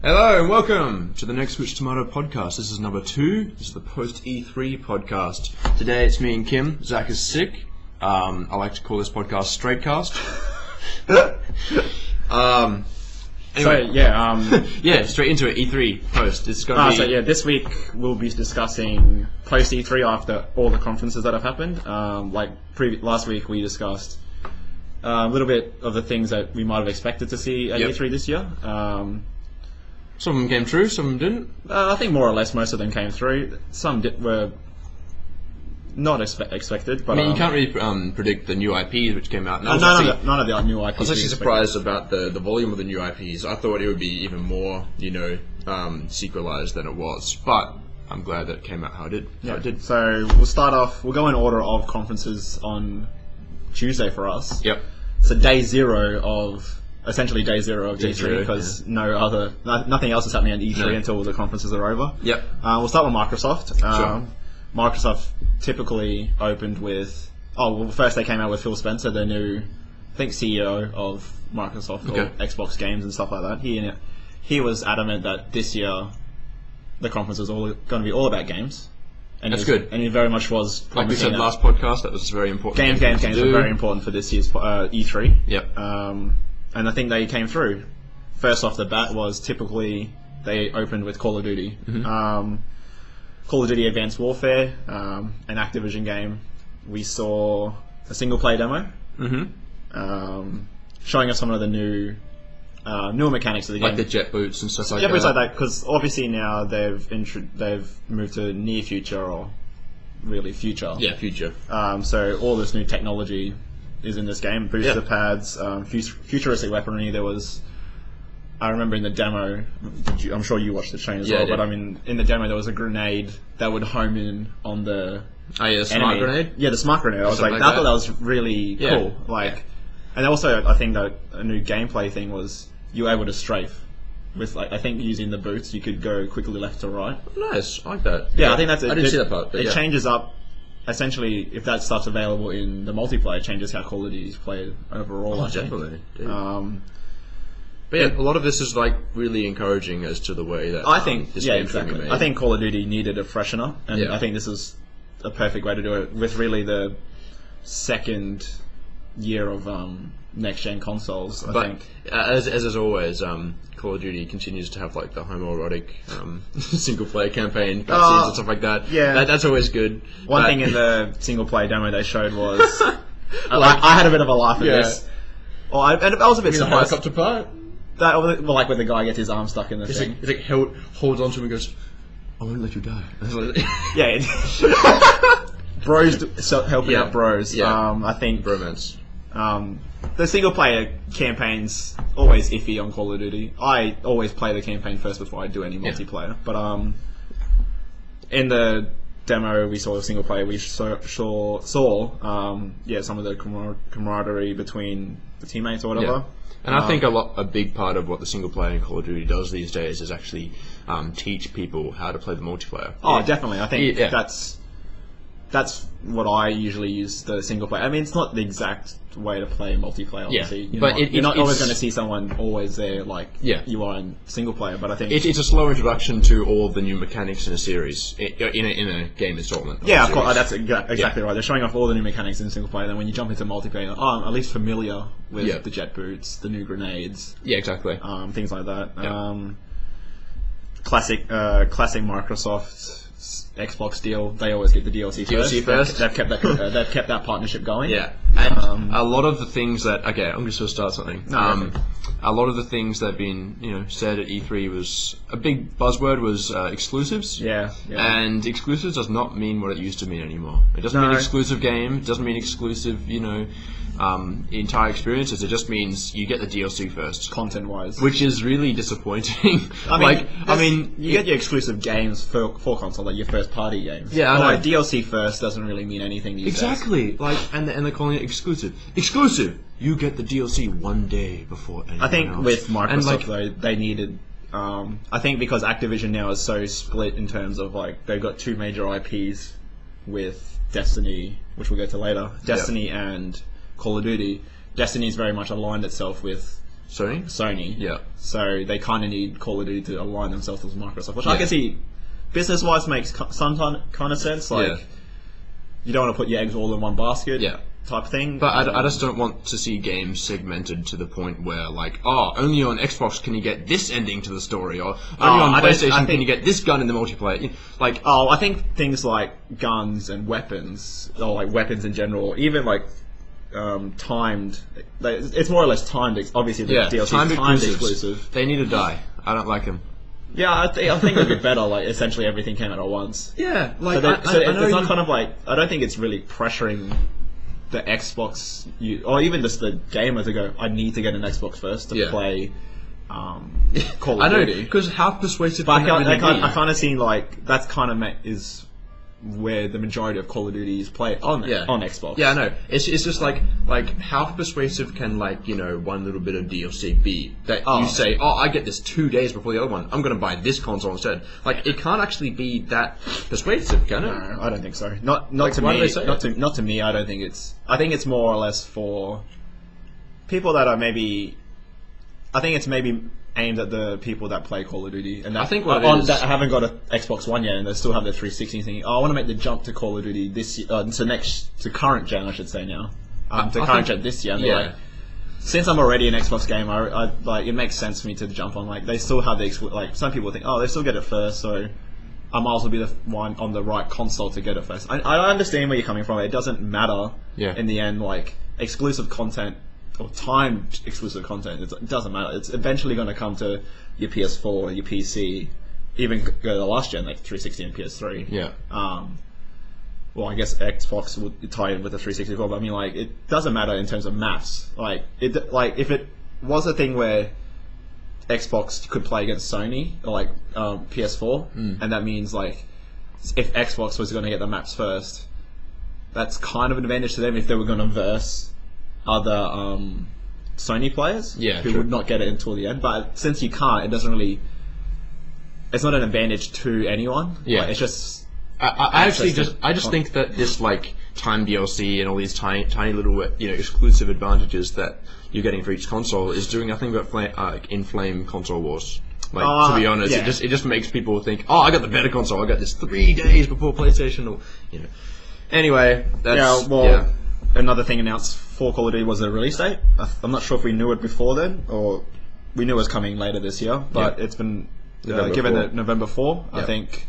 Hello and welcome to the Next Switch Tomato podcast. This is number 2. This is the post E3 podcast. Today it's me and Kim. Zach is sick. I like to call this podcast Straightcast. Anyway. Yeah, straight into it. E3 post. It's going to be. This week we'll be discussing post E3 after all the conferences that have happened. Last week we discussed a little bit of the things that we might have expected to see at E3 this year. Some of them came true, some of them didn't. I think more or less most of them came through. Some were not expected. But I mean, you can't really predict the new IPs which came out. None of the new IPs. I was actually surprised about the volume of the new IPs. I thought it would be even more, sequelized than it was. But I'm glad that it came out how it did. Yeah. So we'll start off. We'll go in order of conferences on Tuesday for us. Yep. So essentially day zero of E3 because nothing else is happening at E3 until the conferences are over. Yep. We'll start with Microsoft. Sure. Microsoft typically opened with first they came out with Phil Spencer, the new CEO of Microsoft or Xbox games and stuff like that. He was adamant that this year the conference was all going to be all about games. And that's good. And he very much was. Like we said last podcast, that was very important. Games were very important for this year's E3. Yep. And I think they came through. First off the bat was typically they opened with Call of Duty. Mm-hmm. Call of Duty Advanced Warfare, an Activision game. We saw a single-player demo, showing us some of the newer mechanics of the game, like the jet boots and stuff like that. Jet boots like that, because obviously now they've moved to near future or really future. Yeah, future. So all this new technology is in this game. Booster pads, futuristic weaponry. I remember in the demo, I'm sure you watched the train as well, but I mean, in the demo there was a grenade that would home in on the smart grenade? Yeah, the smart grenade. I thought that was really cool. And also I think that a new gameplay thing was you were able to strafe. With I think using the boots, you could go quickly left to right. Nice, I like that. Yeah, I think that's. I didn't see that part. It changes up. Essentially, if that stuff's available in the multiplayer, it changes how Call of Duty is played overall. I think. Definitely. But yeah, a lot of this is really encouraging as to the way that I think. This Yeah, game's exactly. made. I think Call of Duty needed a freshener, and I think this is a perfect way to do it with really the second year of next-gen consoles. I think. As always, Call of Duty continues to have the homoerotic single-player campaign cutscenes and stuff like that. Yeah, that's always good. One thing in the single-player demo they showed was I had a bit of a laugh at this. And I was a bit surprised. Helicopter part. When the guy gets his arm stuck in the thing. He's holds onto him and goes, "I won't let you die." Bros helping out bros. Yeah. I think bromance. The single player campaign's always iffy on Call of Duty. I always play the campaign first before I do any multiplayer. But in the demo we saw a single player. We saw some of the camaraderie between the teammates or whatever. Yeah. And I think a big part of what the single player in Call of Duty does these days is actually teach people how to play the multiplayer. Oh, definitely. I think that's what I usually use the single player. I mean, it's not the exact way to play multiplayer, obviously. You're not always going to see someone always there you are in single player, but I think... It's a slow introduction to all of the new mechanics in a series, in a game installment. Yeah, of course, that's exactly right. They're showing off all the new mechanics in single player, then when you jump into multiplayer, I'm at least familiar with the jet boots, the new grenades. Yeah, exactly. Things like that. Yeah. Classic Microsoft... Xbox deal, they always get the DLC first. They've kept that partnership going. Yeah, and a lot of the things that I'm just going to start something. A lot of the things that have been said at E3 was a big buzzword was exclusives. Yeah. And exclusives does not mean what it used to mean anymore. It doesn't mean exclusive game. It doesn't mean exclusive. Entire experiences. It just means you get the DLC first, content-wise, which is really disappointing. You get your exclusive games for console, like your first-party games. Yeah, I know. DLC first doesn't really mean anything these days. Exactly. And they're calling it exclusive. Exclusive. You get the DLC one day before anyone else. I think with Microsoft though, they needed. I think because Activision now is so split in terms of they've got two major IPs with Destiny, which we'll get to later. Destiny and Call of Duty. Destiny's very much aligned itself with Sony. Yeah. So they kind of need Call of Duty to align themselves with Microsoft, which I can see business-wise makes some kind of sense. Like, you don't want to put your eggs all in one basket. Yeah. Type thing. But I just don't want to see games segmented to the point where, like, only on Xbox can you get this ending to the story, or only on PlayStation can you get this gun in the multiplayer. Like, I think things like guns and weapons, or like weapons in general, even like timed. It's more or less timed. Obviously, the DLC is timed exclusive. They need to die. I don't like them. Yeah, I think it'd be better. Like, essentially everything came out at once. Yeah, like so it's not kind of like, I don't think it's really pressuring the Xbox, or even just the gamer to go, I need to get an Xbox first to play Call of Duty. Because how persuasive but can that really be? I kind of see, like, that's kind of is where the majority of Call of Duty is played on Xbox. Yeah, I know. It's just like how persuasive can, like, you know, one little bit of DLC be that you say, I get this 2 days before the other one, I'm going to buy this console instead. Like, it can't actually be that persuasive, can it? No, I don't think so. Not to me. Not to me. I don't think it's. I think it's more or less for people that are maybe. I think it's maybe aimed at the people that play Call of Duty, and that, I think that haven't got an Xbox One yet, and they still have their 360 thinking, I want to make the jump to Call of Duty this year, to current gen, I should say now, current gen this year. And they're like, since I'm already an Xbox gamer, I like, it makes sense for me to jump on. Like, they still have the like, some people think, they still get it first, so I might as well be the one on the right console to get it first. I understand where you're coming from. It doesn't matter in the end, like, exclusive content or timed exclusive content, it doesn't matter. It's eventually going to come to your PS4, your PC, even go to the last gen, like 360 and PS3. Yeah. Well, I guess Xbox would tie in with the 360 as well, but I mean, like, it doesn't matter in terms of maps. Like, if it was a thing where Xbox could play against Sony, or like PS4, and that means, like, if Xbox was going to get the maps first, that's kind of an advantage to them if they were going to verse other Sony players who would not get it until the end. But since you can't, it doesn't really. It's not an advantage to anyone. Yeah, like, it's just. I just think that this, like, time DLC and all these tiny little, you know, exclusive advantages that you're getting for each console is doing nothing but inflame console wars. Like, to be honest, it just makes people think, I got the better console. I got this 3 days before PlayStation, or, you know. Anyway, that's another thing announced for Call of Duty was the release date. I'm not sure if we knew it before then, or we knew it was coming later this year, but it's been given that November 4. I think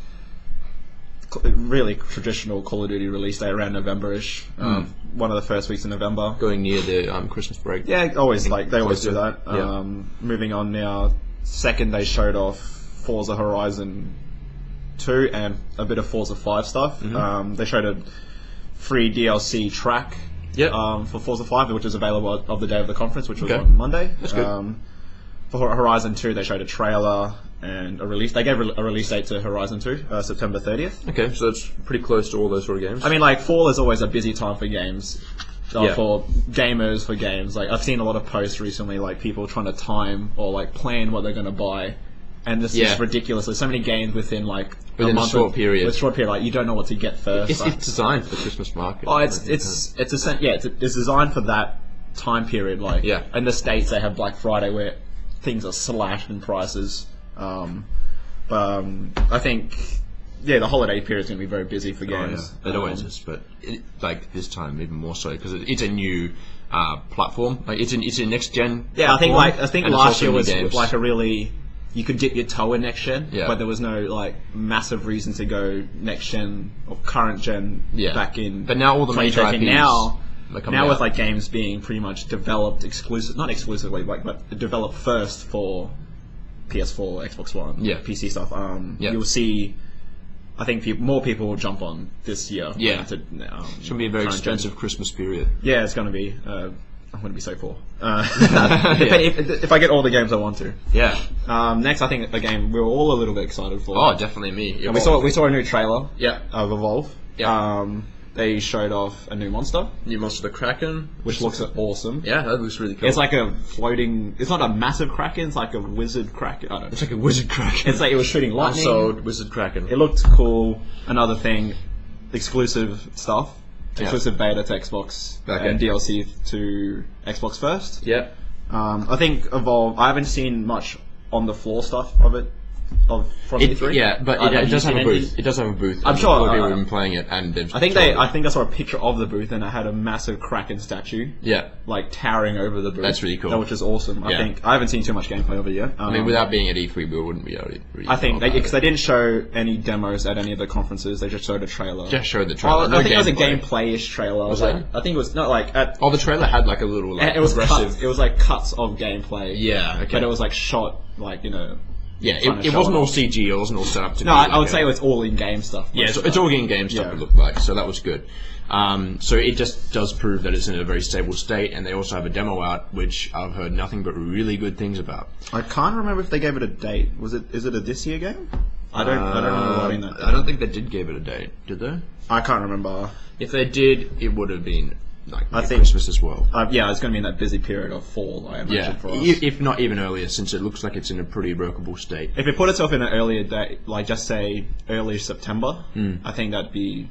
really traditional Call of Duty release date around November-ish. One of the first weeks in November. Going near the Christmas break. Yeah, they always do that. Moving on now, second they showed off Forza Horizon 2 and a bit of Forza 5 stuff. They showed a free DLC track for Forza 5, which was available of the day of the conference, which was on Monday. That's good. For Horizon 2, they showed a trailer and a release. They gave a release date to Horizon 2, September 30th. Okay, so that's pretty close to all those sort of games. I mean, like, fall is always a busy time for games. For gamers, for games. Like, I've seen a lot of posts recently, like, people trying to time or, like, plan what they're going to buy. And this is ridiculous. There's so many games within a short period. With a short period, like, you don't know what to get first. It's designed for the Christmas market. It's designed for that time period. Like, in the States, they have Black Friday where things are slashed in prices. I think, the holiday period is going to be very busy for games. It always is, but like this time even more so because it's a new platform. Like, it's a next gen. Yeah, I think last year was like a really. You could dip your toe in next gen, but there was no, like, massive reason to go next gen or current gen back in. But now all the major IPs now with, like, games being pretty much developed not exclusively, like, but developed first for PS4, Xbox One, PC stuff. You'll see. I think more people will jump on this year. Yeah, it's going to be a very expensive Christmas period. Yeah, it's going to be. I'm going to be so poor. If I get all the games I want to. Yeah. Next, I think a game we're all a little bit excited for. Oh, definitely me. And we saw a new trailer. Yeah. Of Evolve. Yeah. They showed off a new monster. New monster, the Kraken, which looks awesome. Yeah, that looks really cool. It's like a floating. It's not a massive Kraken. It's like a wizard Kraken. I don't know. It's like a wizard Kraken. It's like it was shooting lightning. Sold wizard Kraken. It looked cool. Another thing, exclusive stuff. Exclusive beta to Xbox and DLC to Xbox first. Yeah. I think Evolve. I haven't seen much on the floor stuff of it. From E3. Yeah, but it does have a booth. It does have a booth. I'm sure people have been playing it, and I think I saw a picture of the booth, and it had a massive Kraken statue. Yeah, like towering over the booth. That's really cool. Which is awesome. Yeah. I haven't seen too much gameplay of it yet. I mean, without being at E3, we wouldn't be able to. Really I think because they didn't show any demos at any of the conferences. They just showed a trailer. Just showed the trailer. Well, I think it was a gameplay-ish trailer. I think it was not like. The trailer had like a little like it was aggressive. Cuts, it was like cuts of gameplay. Yeah, okay. But it was like shot like Yeah, it wasn't all CG. It wasn't all set up to. No, I would say it was all in-game stuff. Yeah, it's all in-game stuff. It looked like, so that was good. So it just does prove that it's in a very stable state, and they also have a demo out, which I've heard nothing but really good things about. I can't remember if they gave it a date. Is it a this year game? I don't remember writing that down. I don't think they did give it a date. Did they? I can't remember. If they did, it would have been. I think Christmas as well. Yeah, it's going to be in that busy period of fall, I imagine, for us. If not even earlier, since it looks like it's in a pretty workable state. If it put itself in an earlier date, like just say early September, I think that'd be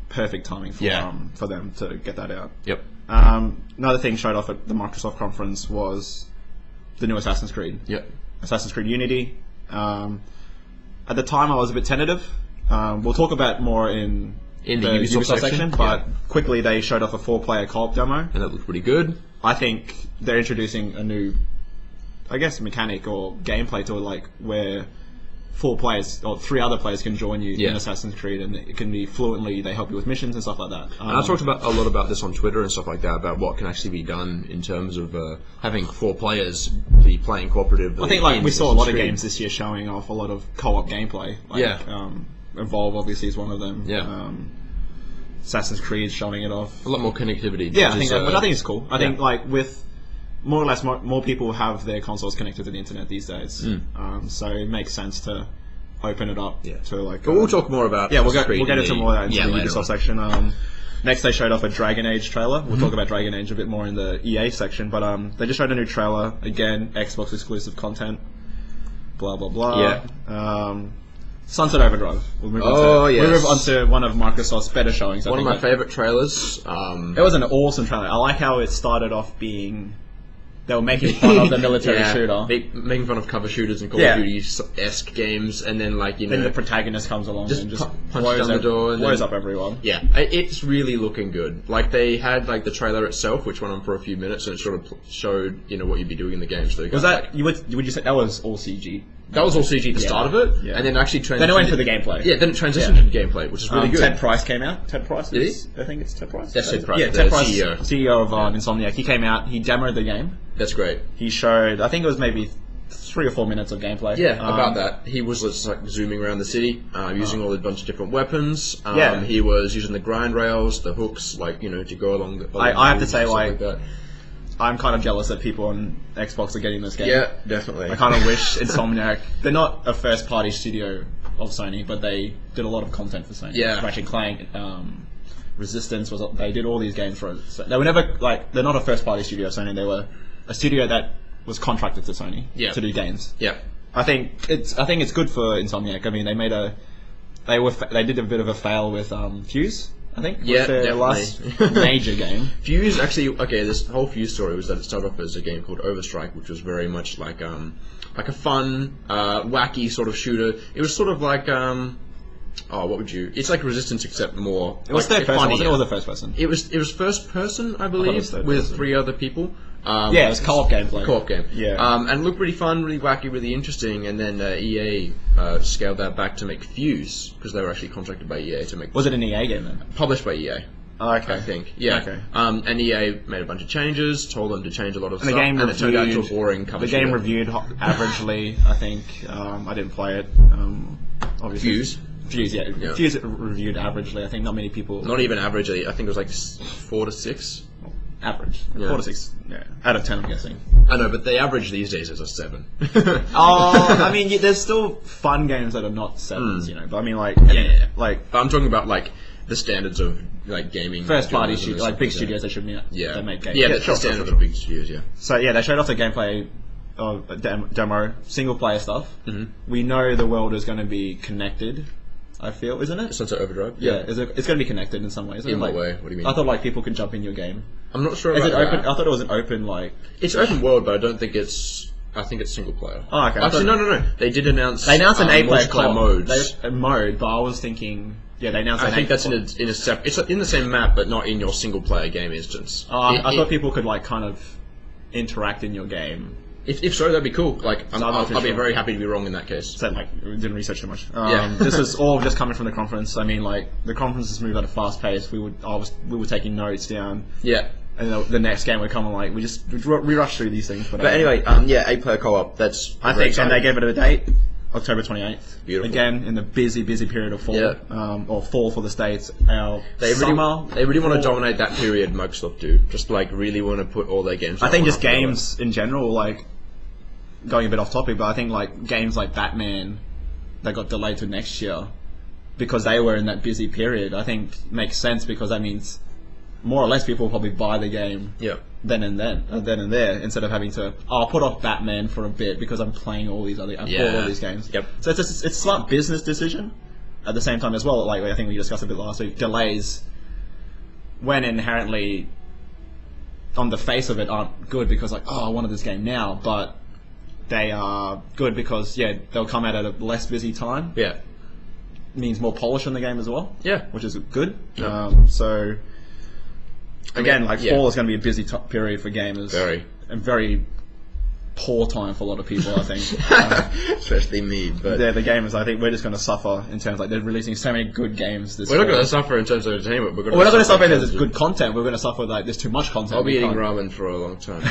perfect timing for them to get that out. Yep. Another thing showed off at the Microsoft conference was the new Assassin's Creed. Yep. Assassin's Creed Unity. At the time, I was a bit tentative. We'll talk about more in the Ubisoft section, but quickly they showed off a 4-player co-op demo, and that looked pretty good. I think they're introducing a new, I guess, mechanic or gameplay to it, like where 4 players or 3 other players can join you in Assassin's Creed, and it can be fluently. They help you with missions and stuff like that. And I talked a lot about this on Twitter and stuff like that, about what can actually be done in terms of having 4 players be playing cooperatively. I think we saw a lot of games this year showing off a lot of co-op gameplay. Evolve obviously is one of them. Yeah. Assassin's Creed showing it off. A lot more connectivity. Yeah, I think it's cool. I think with more or less more people have their consoles connected to the internet these days. So it makes sense to open it up to like. But we'll talk more about. Yeah, we'll get into more of that in the Ubisoft section. Next, they showed off a Dragon Age trailer. We'll talk about Dragon Age a bit more in the EA section, but they just showed a new trailer. Again, Xbox exclusive content. Blah blah blah. Yeah. Sunset Overdrive. We'll move on to one of Microsoft's better showings. One of my favourite trailers. It was an awesome trailer. I like how it started off being... They were making fun of the military shooter. Making fun of cover shooters and Call of Duty-esque games, and then Then the protagonist comes along and just punches down the door and blows up everyone. Yeah, it's really looking good. Like, they had, the trailer itself, which went on for a few minutes, and it sort of showed, what you'd be doing in the game. So was that... would you say that was all CG? That was all CG at the start of it, and then actually transitioned... Then it went for the gameplay. Yeah, then it transitioned to the gameplay, which is really good. Ted Price came out. Ted Price Did is... I think it's Ted Price. That's Ted Price, yeah, Ted Price, CEO of Insomniac. He came out, he demoed the game. That's great. He showed... I think it was maybe 3 or 4 minutes of gameplay. Yeah, about that. He was just zooming around the city, using all a bunch of different weapons. He was using the grind rails, the hooks, to go along the... I have to say, I'm kind of jealous that people on Xbox are getting this game. Yeah, definitely. I kind of wish Insomniac... They're not a first-party studio of Sony, but they did a lot of content for Sony. Yeah. Ratchet & Clank, Resistance, they did all these games for... So they were never, they're not a first-party studio of Sony, they were a studio that was contracted to Sony to do games. Yeah. I think it's good for Insomniac. I mean, they did a bit of a fail with Fuse. I think was their last major game. Fuse actually this whole Fuse story was that it started off as a game called Overstrike, which was very much like a fun, wacky sort of shooter. It was sort of like what would you? It's like Resistance except more. It was third person. Wasn't it? Or was it first person? It was first person, I believe, with 3 other people. It was co-op gameplay. Co-op game. Yeah. And it looked really fun, really wacky, really interesting. And then EA scaled that back to make Fuse, because they were actually contracted by EA to make... Was it an EA game then? Published by EA. Oh, okay. I think. Yeah. Okay. And EA made a bunch of changes, told them to change a lot of stuff, and it turned out to a boring cover The game reviewed averagely, I think. I didn't play it. Obviously. Fuse, yeah. Fuse reviewed averagely. I think not many people... Not even averagely. I think it was 4 to 6. Average. 4 to 6. Yeah. Out of 10, I'm guessing. I know, but the average these days is a 7. I mean, there's still fun games that are not 7s, But I mean, but I'm talking about, the standards of, gaming. First party studios, big studios that should be... That make games. Yeah, the standards of big studios, yeah. So, they showed off the gameplay of demo, single player stuff. We know the world is going to be connected. I feel, isn't it? Sunset Overdrive. Yeah, it's going to be connected in some ways. In what like, way? What do you mean? I thought like people could jump in your game. I'm not sure Is about it open? that. I thought it was an open like. It's open world, but I don't think it's. I think it's single player. Oh, okay. Actually, no. They did announce. They announced an 8-player multiplayer modes. Mode, but I was thinking. Yeah, they announced. I think that's in a separate. It's in the same map, but not in your single player game instance. I thought people could like kind of interact in your game. If so, that'd be cool. Like, I'll be sure. very happy to be wrong in that case. So like, we didn't research too much. Yeah. This is all just coming from the conference. I mean, like the conferences move at a fast pace. We were taking notes down. Yeah. And the next game would come and like we rush through these things. But anyway, 8-player co-op. That's I think, and they gave it a date, October 28th. Beautiful. Again, in the busy period of fall, or fall for the States. They really want to dominate that period. Microsoft do just like really want to put all their games. I think just games in general, like going a bit off topic, but I think like games like Batman that got delayed to next year because they were in that busy period. I think makes sense because that means more or less people will probably buy the game. Yeah. Then and there, instead of having to, I'll put off Batman for a bit because I'm playing all these bought all these games. Yep. So it's a smart business decision. At the same time as well, like I think we discussed a bit last week, delays when inherently on the face of it aren't good because like, I wanted this game now, but they are good because they'll come out at a less busy time. Yeah. Means more polish in the game as well. Yeah. Which is good. Yeah. So again, fall is going to be a busy period for gamers. And very poor time for a lot of people, I think. Especially me. But the gamers, I think we're just going to suffer in terms like they're releasing so many good games this We're not going to suffer in terms of entertainment. We're not going to suffer in terms of good content. We're going to suffer like there's too much content. I'll be eating ramen for a long time.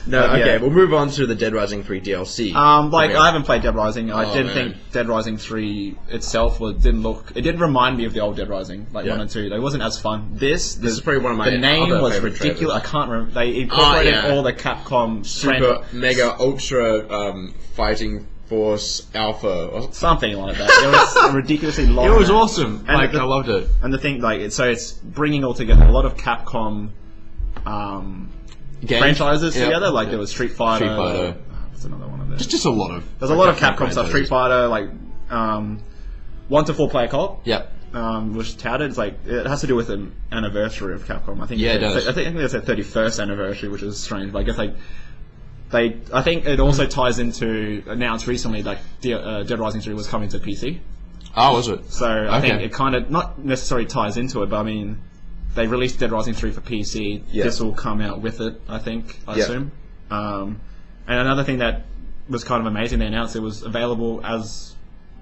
We'll move on to the Dead Rising 3 DLC. I haven't played Dead Rising. I didn't think Dead Rising 3 itself didn't remind me of the old Dead Rising, 1 and 2. It wasn't as fun. This is probably one of my the name other was favorite ridiculous. trailers. I can't remember. They incorporated all the Capcom Super Mega Ultra Fighting Force Alpha. Something like that. It was ridiculously long. It was awesome. And I loved it. And the thing, it's bringing all together a lot of Capcom franchises together. Like there was Street Fighter. What's another one of them? Just a lot of. There's a lot of Capcom stuff. Street Fighter, 1 to 4 player co-op. Yep. Which touted, it has to do with the anniversary of Capcom. I think. Yeah, it does. I think it's their 31st anniversary, which is strange. But I guess I think it also ties into announced recently that Dead Rising 3 was coming to PC. Oh, was it? So I think it kind of not necessarily ties into it, but I mean, they released Dead Rising 3 for PC. Yeah. This will come out with it, I think. I assume. And another thing that was kind of amazing, they announced it was available as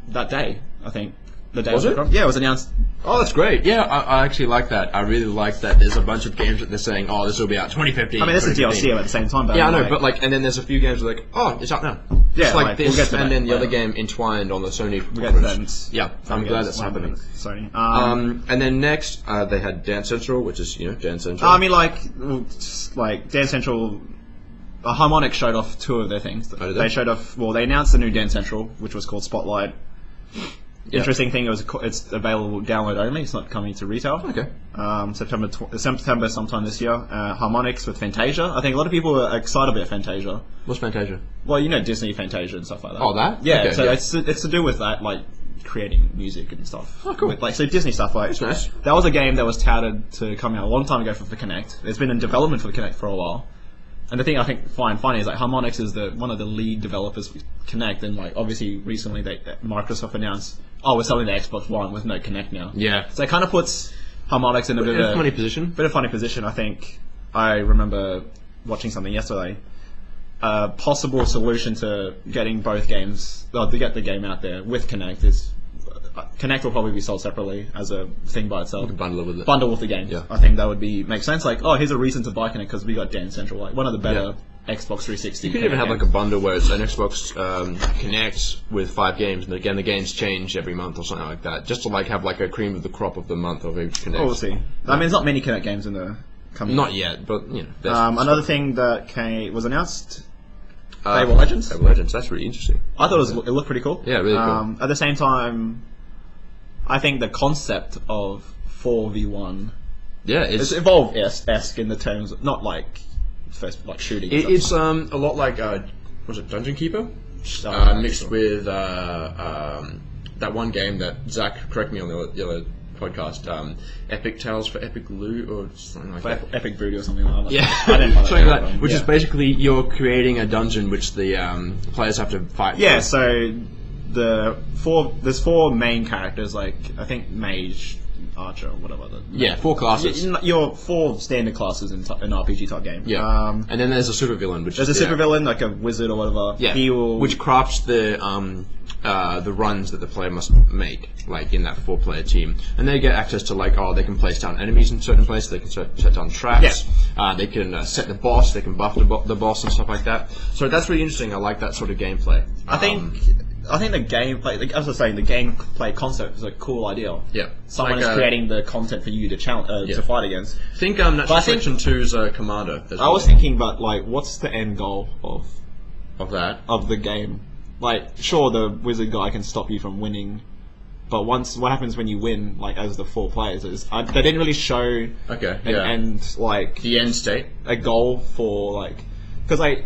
that day. I think the day was it? Yeah, it was announced. Oh, that's great. Yeah, I actually like that. I really like that there's a bunch of games that they're saying, this will be out 2015. I mean, this is DLC at the same time. But I know, but and then there's a few games that are it's out now. Yeah, it's this, we'll get to and that then the other game entwined on the Sony. We'll get to that. Yeah, I'm glad that's happening. Sony. And then next, they had Dance Central, which is, Dance Central. I mean, Dance Central... Harmonix showed off 2 of their things. They showed off... Well, they announced the new Dance Central, which was called Spotlight. Interesting thing, it's available download only. It's not coming to retail. Okay. September sometime this year. Harmonix with Fantasia. I think a lot of people are excited about Fantasia. What's Fantasia? Well, Disney Fantasia and stuff like that. Oh, that? Yeah. Okay, so it's to do with that, creating music and stuff. Oh, cool. So Disney stuff. That's nice. That was a game that was touted to come out a long time ago for the Kinect. It's been in development for the Kinect for a while. And the thing I think find funny is Harmonix is one of the lead developers for Kinect, and obviously recently Microsoft announced, we're selling the Xbox One with no Kinect now. Yeah. So it kind of puts Harmonix in a bit of a funny position. Bit of a funny position, I think. I remember watching something yesterday. A possible solution to getting both games, to get the game out there with Kinect is Kinect will probably be sold separately as a thing by itself. You can bundle it with it. Bundle with the game. Yeah. I think that would make sense. Here's a reason to buy Kinect because we got Dance Central, one of the better Xbox 360. You could even have a bundle where it's an Xbox Kinect with 5 games, and again the games change every month or something like that, just to have a cream of the crop of the month of each Kinect. Oh, we'll see. I mean, there's not many Kinect games in the coming. Not yet, but another thing that was announced. Fable Legends. Fable Legends. That's really interesting. I thought it looked pretty cool. Yeah, really cool. At the same time, I think the concept of 4v1 it's Evolve-esque in the terms of not first shooting. It's a lot like was it Dungeon Keeper? Mixed with that one game that Zach, correct me on the other podcast, Epic Tales for Epic Loot or something like that. Epic Voodoo or something like that. Yeah, I didn't something like that. Which is basically you're creating a dungeon which the players have to fight. Yeah, for. so there's 4 main characters, like I think mage, archer, or whatever. Yeah, 4 classes. Your 4 standard classes in an RPG type game. Yeah, and then there's a supervillain, which there's is a supervillain, like a wizard or whatever. Yeah, which crafts the runs that the player must make, like in that 4-player team, and they get access to like they can place down enemies in certain places, they can set down traps, they can set the boss, they can buff the boss and stuff like that. So that's really interesting. I like that sort of gameplay. I think the gameplay, as I was saying, the gameplay concept is a cool idea. Yeah, someone is creating the content for you to to fight against. I think Natural Selection 2's Commander. I was thinking about like what's the end goal of the game. Like, sure, the wizard guy can stop you from winning, but what happens when you win, like, as the 4 players? They didn't really show an end, like... The end state? A goal for, like... Because, like,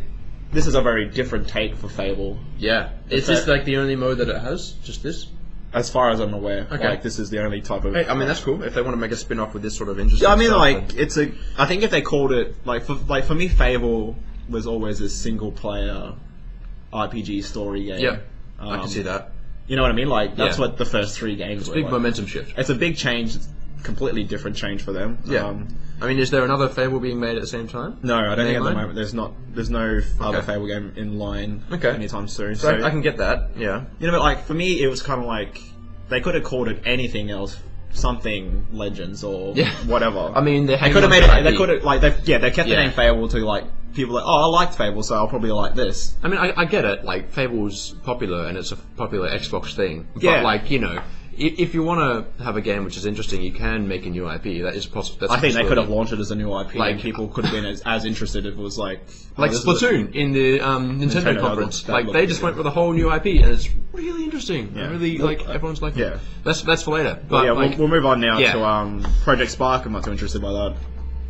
this is a very different take for Fable. Yeah. Is this, like, the only mode that it has? Just this? As far as I'm aware. Okay. Like, this is the only type of... Hey, I mean, that's cool. If they want to make a spin-off with this sort of interesting I mean, stuff, like, I think if they called it... For me, Fable was always a single-player... RPG story game. Yeah, I can see that. You know what I mean? Like, that's what the first 3 games were. Big momentum shift. It's a big change. It's a completely different change for them. Yeah. I mean, is there another Fable being made at the same time? No, I don't think at the moment. There's no other Fable game in line anytime soon. So I can get that, yeah. You know, but like, for me, it was kind of like, they could have called it anything else. Something Legends or whatever. I mean, they could have made it. They could have they kept the name Fable to like people like, oh, I liked Fable, so I'll probably like this. I mean, I get it. Like, Fable's popular and it's a popular Xbox thing. But like, you know, if you want to have a game which is interesting, you can make a new IP. That is possible. I think they could have launched it as a new IP, and people could have been as interested if it was like Splatoon in the Nintendo conference. Like, they just went with a whole new IP, and it's really interesting. Yeah. Really, like, everyone's like, that's for later. But we'll move on now to Project Spark. I'm not too interested by that.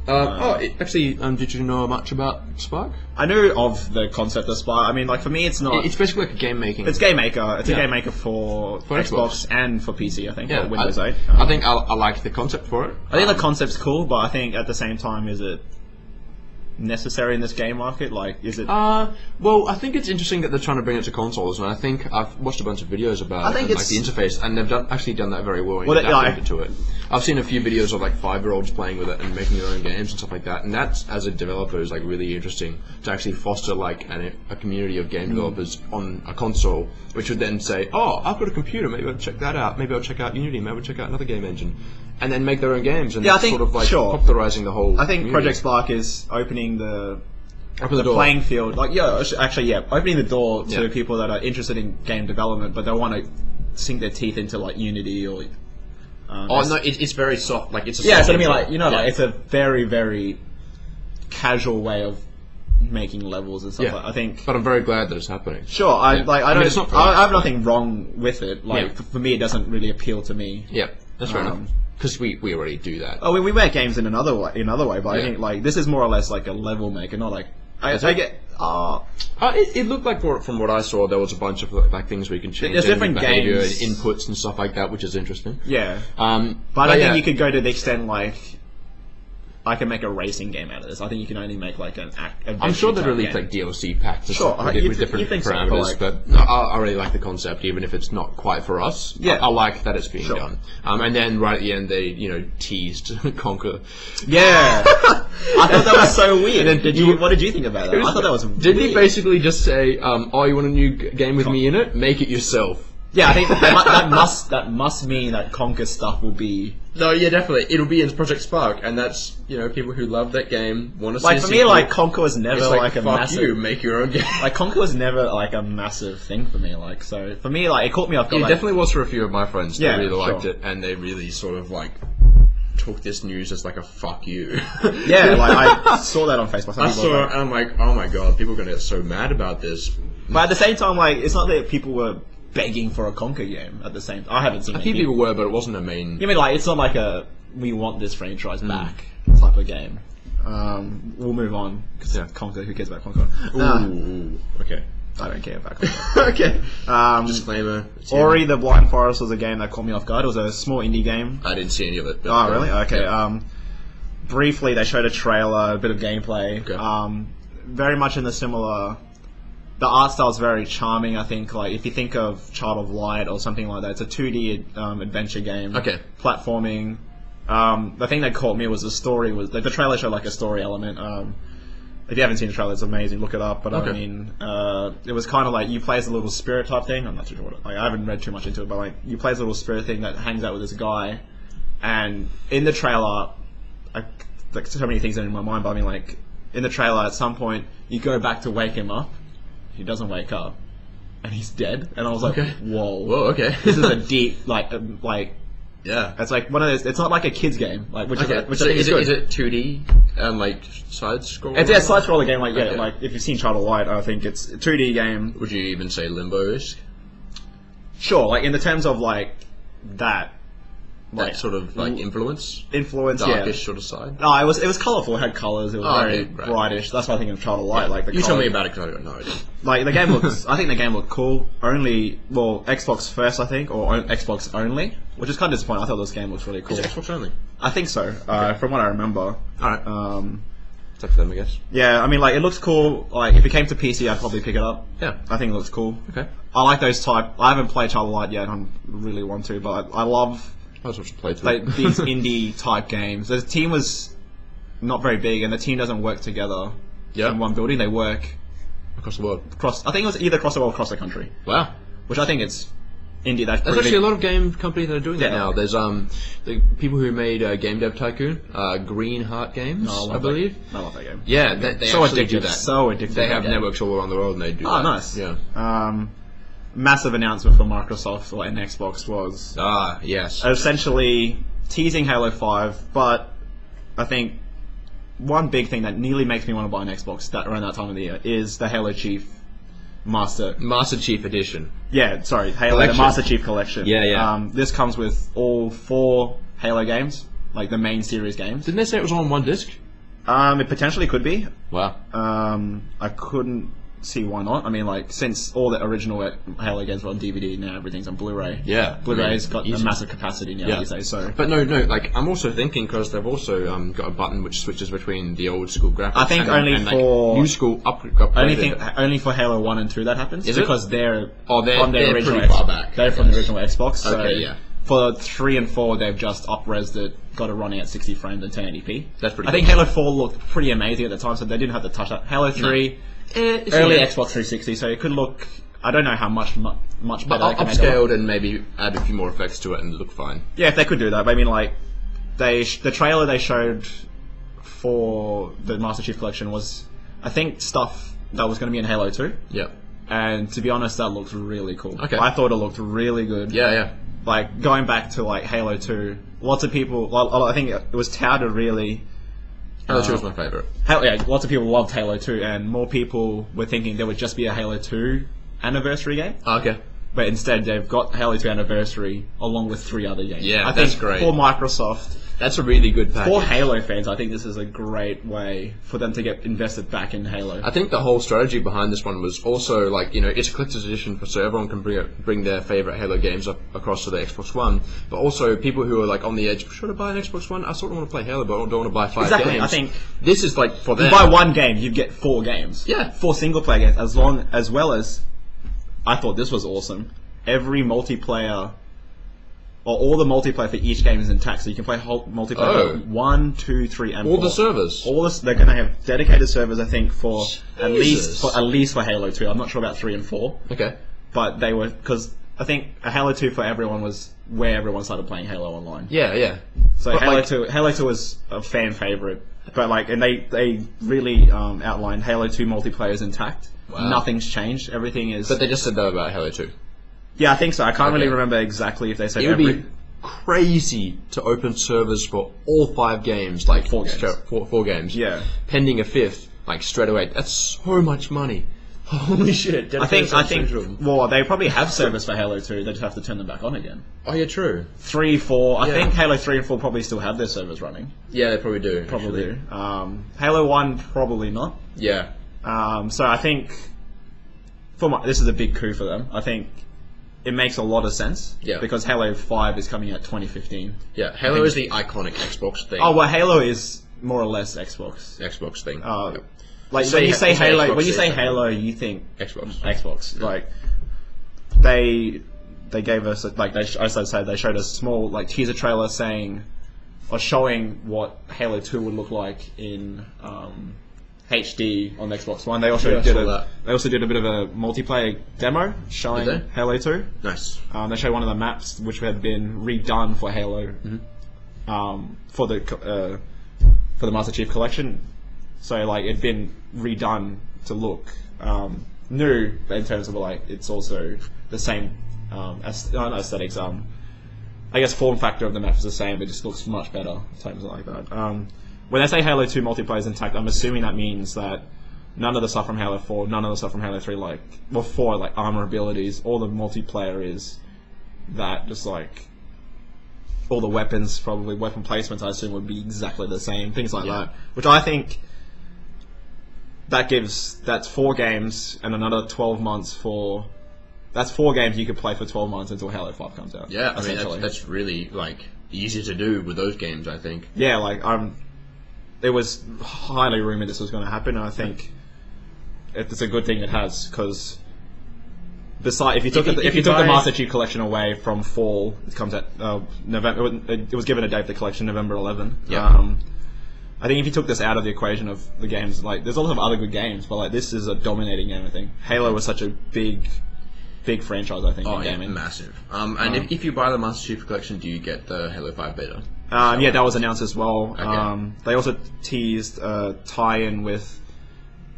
Did you know much about Spark? I knew of the concept of Spark. I mean, like, for me, it's not... It's basically like a game making... It's Game Maker. It's a game maker for Xbox and for PC, I think, or Windows 8. I think I like the concept for it. I think the concept's cool, but I think at the same time, is it necessary in this game market? Like, is it... well, I think it's interesting that they're trying to bring it to consoles, and I think I've watched a bunch of videos about it, and, like, the interface, and they've actually done that very well in adapting it to it. I've seen a few videos of, like, 5-year-olds playing with it and making their own games and stuff like that, and that, as a developer, is, like, really interesting to actually foster, like, a community of game developers on a console, which would then say, oh, I've got a computer, maybe I'll check that out, maybe I'll check out Unity, maybe I'll check out another game engine, and then make their own games, and that's sort of, like, popularizing the whole community. Project Spark is opening the playing field, like opening the door to people that are interested in game development, but they want to sink their teeth into like Unity or. It's very soft. Like, it's a so I mean, like, you know, like, it's a very, very casual way of making levels and stuff. Like, I think, but I'm very glad that it's happening. Sure, I have nothing wrong with it. Like, for me, it doesn't really appeal to me. Yeah, that's fair enough. Because we already do that. Oh, we make games in another way, but I think, like, this is more or less like a level maker, not like I get. It looked like, from what I saw, there was a bunch of like things where you can change. There's different behavior games, and inputs and stuff like that, which is interesting. Yeah. But I think you could go to the extent like, I can make a racing game out of this. I think you can only make like an I'm sure they'd release like DLC packs with different parameters, but I really like the concept, even if it's not quite for us. Yeah, I like that it's being done. And then right at the end, they teased Conquer. Yeah, I thought that was so weird. And then what did you think about that? I thought that was. Didn't he basically just say, "Oh, you want a new game with me in it? Make it yourself." Yeah, I think that must mean that Conquer stuff will be. No, yeah, definitely. It'll be in Project Spark, and that's, people who love that game want to see. Like, for me, like, Conquer was never like a massive. You make your own game. Like, Conquer was never like a massive thing for me. Like, so for me, like, it caught me off guard. It definitely was for a few of my friends. They really liked it, and they really sort of like took this news as like a fuck you. Yeah, like, I saw that on Facebook. I saw it, and I'm like, oh my god, people are gonna get so mad about this. But at the same time, like, it's not that people were begging for a Conquer game at the same time. I haven't seen it. A few people were, but it wasn't a main. You mean, like, it's not like a we want this franchise back type of game. We'll move on because Conquer. Who cares about Conquer? Ooh, okay. I don't care about console. Okay. Um, Disclaimer. Ori the Blind Forest was a game that caught me off guard. It was a small indie game. I didn't see any of it. Oh, really? Okay. Yeah. Briefly, they showed a trailer, a bit of gameplay. Okay. Very much in the similar. The art style is very charming. I think, like if you think of Child of Light or something like that, it's a 2D adventure game. Okay. Platforming. The thing that caught me was the story. Was the trailer showed like a story element. If you haven't seen the trailer, it's amazing. Look it up. But Okay. I mean, it was kind of like you play as a little spirit type thing. I'm not too sure what I haven't read too much into it, but like you play as a little spirit thing that hangs out with this guy. And in the trailer, like so many things are in my mind. But I mean, like in the trailer, at some point you go back to wake him up. He doesn't wake up, and he's dead. And I was like, Okay. whoa, Whoa, okay. this is a deep like. Yeah. It's like one of those. It's not like a kids game, like which Okay. is which So I think is is it good. 2D and like side scroll? It's a side scroller game, like Okay. like if you've seen Child of Light, I think it's a 2D game. Would you even say Limbo-ish? Sure, like in the terms of like that, That sort of like influence, influence, darkish yeah. sort of side. No, it was colourful. It had colours. It was Oh, very okay, right. brightish. That's why I think of Child of Light. Like the You tell me colour- about it because I got no idea. Like the game looks. I think the game looked cool. Xbox first, I think, or Xbox only, which is kind of disappointing. I thought this game looks really cool. Is it Xbox only? I think so. From what I remember. Alright. Um, It's up to them, I guess. yeah, I mean, like it looks cool. Like if it came to PC, I'd probably pick it up. Yeah. I think it looks cool. Okay. I like those type. I haven't played Child of Light yet. I really want to, but I love I was watching play through. like these indie type games. The team was not very big, and the team doesn't work together Yeah. in one building. They work Across the world. across. I think it was either across the world or across the country, Wow. which I think it's indie. That's There's pretty actually a big. lot of game companies that are doing that Yeah. now. There's the people who made Game Dev Tycoon, Green Heart Games, No, I believe. I love that game. Yeah, they So actually do addictive, that. so addictive, They that have game. networks all around the world, and they do Oh, that. nice. Yeah. Massive announcement for Microsoft and Xbox was Ah, yes. essentially teasing Halo 5, but I think one big thing that nearly makes me want to buy an Xbox around that time of the year is the Halo Chief Master. Master Chief Edition. Yeah, sorry, Halo Collection. the Master Chief Collection. Yeah, yeah. This comes with all 4 Halo games, like the main series games. Didn't they say it was all on one disc? It potentially could be. Wow. I couldn't see why not. I mean, like, since all the original Halo games were on DVD, now everything's on Blu-ray. Yeah. Blu-ray's got a easy. massive capacity now these days, so... But no, like I'm also thinking because they've also got a button which switches between the old school graphics. I think only and, for- new school upgraded. Only for Halo 1 and 2 that happens. Is it? because they're Oh, they're from their pretty original far back. They're from the original Xbox. So Okay, yeah. For 3 and 4, they've just up-resed it, got it running at 60 frames and 1080p. That's pretty I think good. Halo 4 looked pretty amazing at the time, so they didn't have to touch that. Halo 3, early Xbox 360, so it could look... I don't know how much better they can make it look. Upscaled and maybe add a few more effects to it and look fine. Yeah, if they could do that. But I mean, like, the trailer they showed for the Master Chief Collection was, I think, stuff that was going to be in Halo 2. Yeah. And to be honest, that looked really cool. Okay. I thought it looked really good. Yeah. Like, going back to, like, Halo 2, lots of people... I think it was touted really... Halo 2 was my favourite. Lots of people loved Halo 2, and more people were thinking there would just be a Halo 2 anniversary game. Okay. But instead, they've got Halo 2 Anniversary along with 3 other games. Yeah, I that's think great. For Microsoft, That's a really good package. for Halo fans, I think this is a great way for them to get invested back in Halo. I think the whole strategy behind this one was also like, it's a collector's edition so everyone can bring their favourite Halo games up across to the Xbox One, but also people who are like on the edge, should I buy an Xbox One? I sort of want to play Halo, but I don't want to buy 5 Exactly, games. I think this is like for them. you buy one game, you get 4 games. Yeah. 4 single-player games, as well as... I thought this was awesome. Every multiplayer... Or all the multiplayer for each game is intact, so you can play whole multiplayer for 1, 2, 3, and 4. All the servers. They're going to have dedicated servers, I think, for at Jesus. least for Halo 2. I'm not sure about 3 and 4, Okay. but they were because I think a Halo 2 for everyone was where everyone started playing Halo Online. Yeah. So But, Halo 2 was a fan favorite, but they really outlined Halo 2 multiplayer is intact. Wow. Nothing's changed. Everything is. But they just said that about Halo 2. Yeah, I think so. I can't really Okay. remember exactly if they said It would every. be crazy to open servers for all 5 games, like 4 games. Four games. Yeah. Pending a 5th, like straight away. That's so much money. Holy shit! I think. Dedicated Well, they probably have servers for Halo 2. They just have to turn them back on again. Oh yeah, true. 3, 4. I Yeah. think Halo 3 and 4 probably still have their servers running. Yeah, they probably do. Probably actually. do. Halo 1 probably not. Yeah. So I think this is a big coup for them. I think it makes a lot of sense. Yeah. Because Halo 5 is coming out 2015. Yeah, Halo is the iconic Xbox thing. Oh well, Halo is more or less Xbox. Xbox thing. Like Say- when you say say Halo, Xbox, when you say say Halo, you think Xbox. Xbox. Like they gave us as I said, they showed a small teaser trailer saying or showing what Halo 2 would look like in HD on Xbox One. They also Yeah, I did saw that. they also did a bit of a multiplayer demo showing Did they? Halo 2. Nice. They showed one of the maps which had been redone for Halo for the Master Chief Collection. So it'd been redone to look new in terms of it's also the same aesthetics. I guess form factor of the map is the same. It just looks much better. Something like that. When I say Halo 2 multiplayer is intact, I'm assuming that means that none of the stuff from Halo 4, none of the stuff from Halo 3, 4, armor abilities, all the multiplayer is that, just all the weapons, probably weapon placements, I assume would be exactly the same, things like that. Which I think that's 4 games and another 12 months for... That's 4 games you could play for 12 months until Halo 5 comes out. Yeah, I mean, that's really, easy to do with those games, I think. Yeah, it was highly rumoured this was going to happen, and I think it's a good thing it has, because if you took the Master Chief Collection away from fall, it comes out November. It was given a date for the collection, November 11. Yeah. I think if you took this out of the equation of the games, there's a lot of other good games, but this is a dominating game. I think Halo was such a big franchise. I think in gaming. Massive. And if you buy the Master Chief Collection, do you get the Halo 5 beta? Yeah, that was announced as well. Okay. They also teased a tie-in with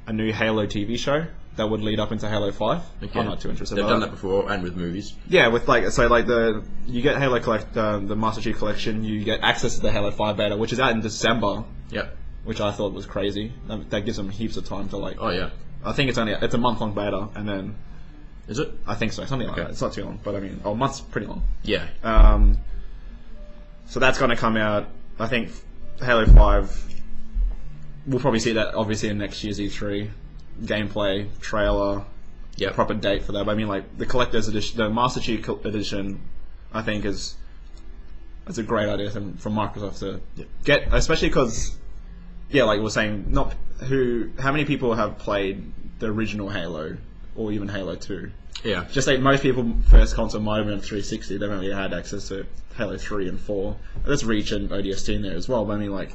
a new Halo TV show that would lead up into Halo 5. Okay. I'm not too interested. They've in done that before, and with movies. Yeah, with you get Halo the Master Chief Collection, you get access to the Halo 5 beta, which is out in December. Yep. Which I thought was crazy. That gives them heaps of time to Oh yeah. I think it's a month-long beta, and then. Is it? I think so, something like that. It's not too long, but I mean, a month's pretty long. Yeah. So that's going to come out. I think Halo 5. We'll probably see that obviously in next year's E3 gameplay trailer. Yeah. Proper date for that. But I mean, the collector's edition, the Master Chief edition, I think it's a great idea from Microsoft to get, especially because, like we were saying, how many people have played the original Halo or even Halo 2? Yeah. Just most people first console might have been 360. They haven't really had access to Halo 3 and 4. There's Reach and ODST in there as well. But I mean,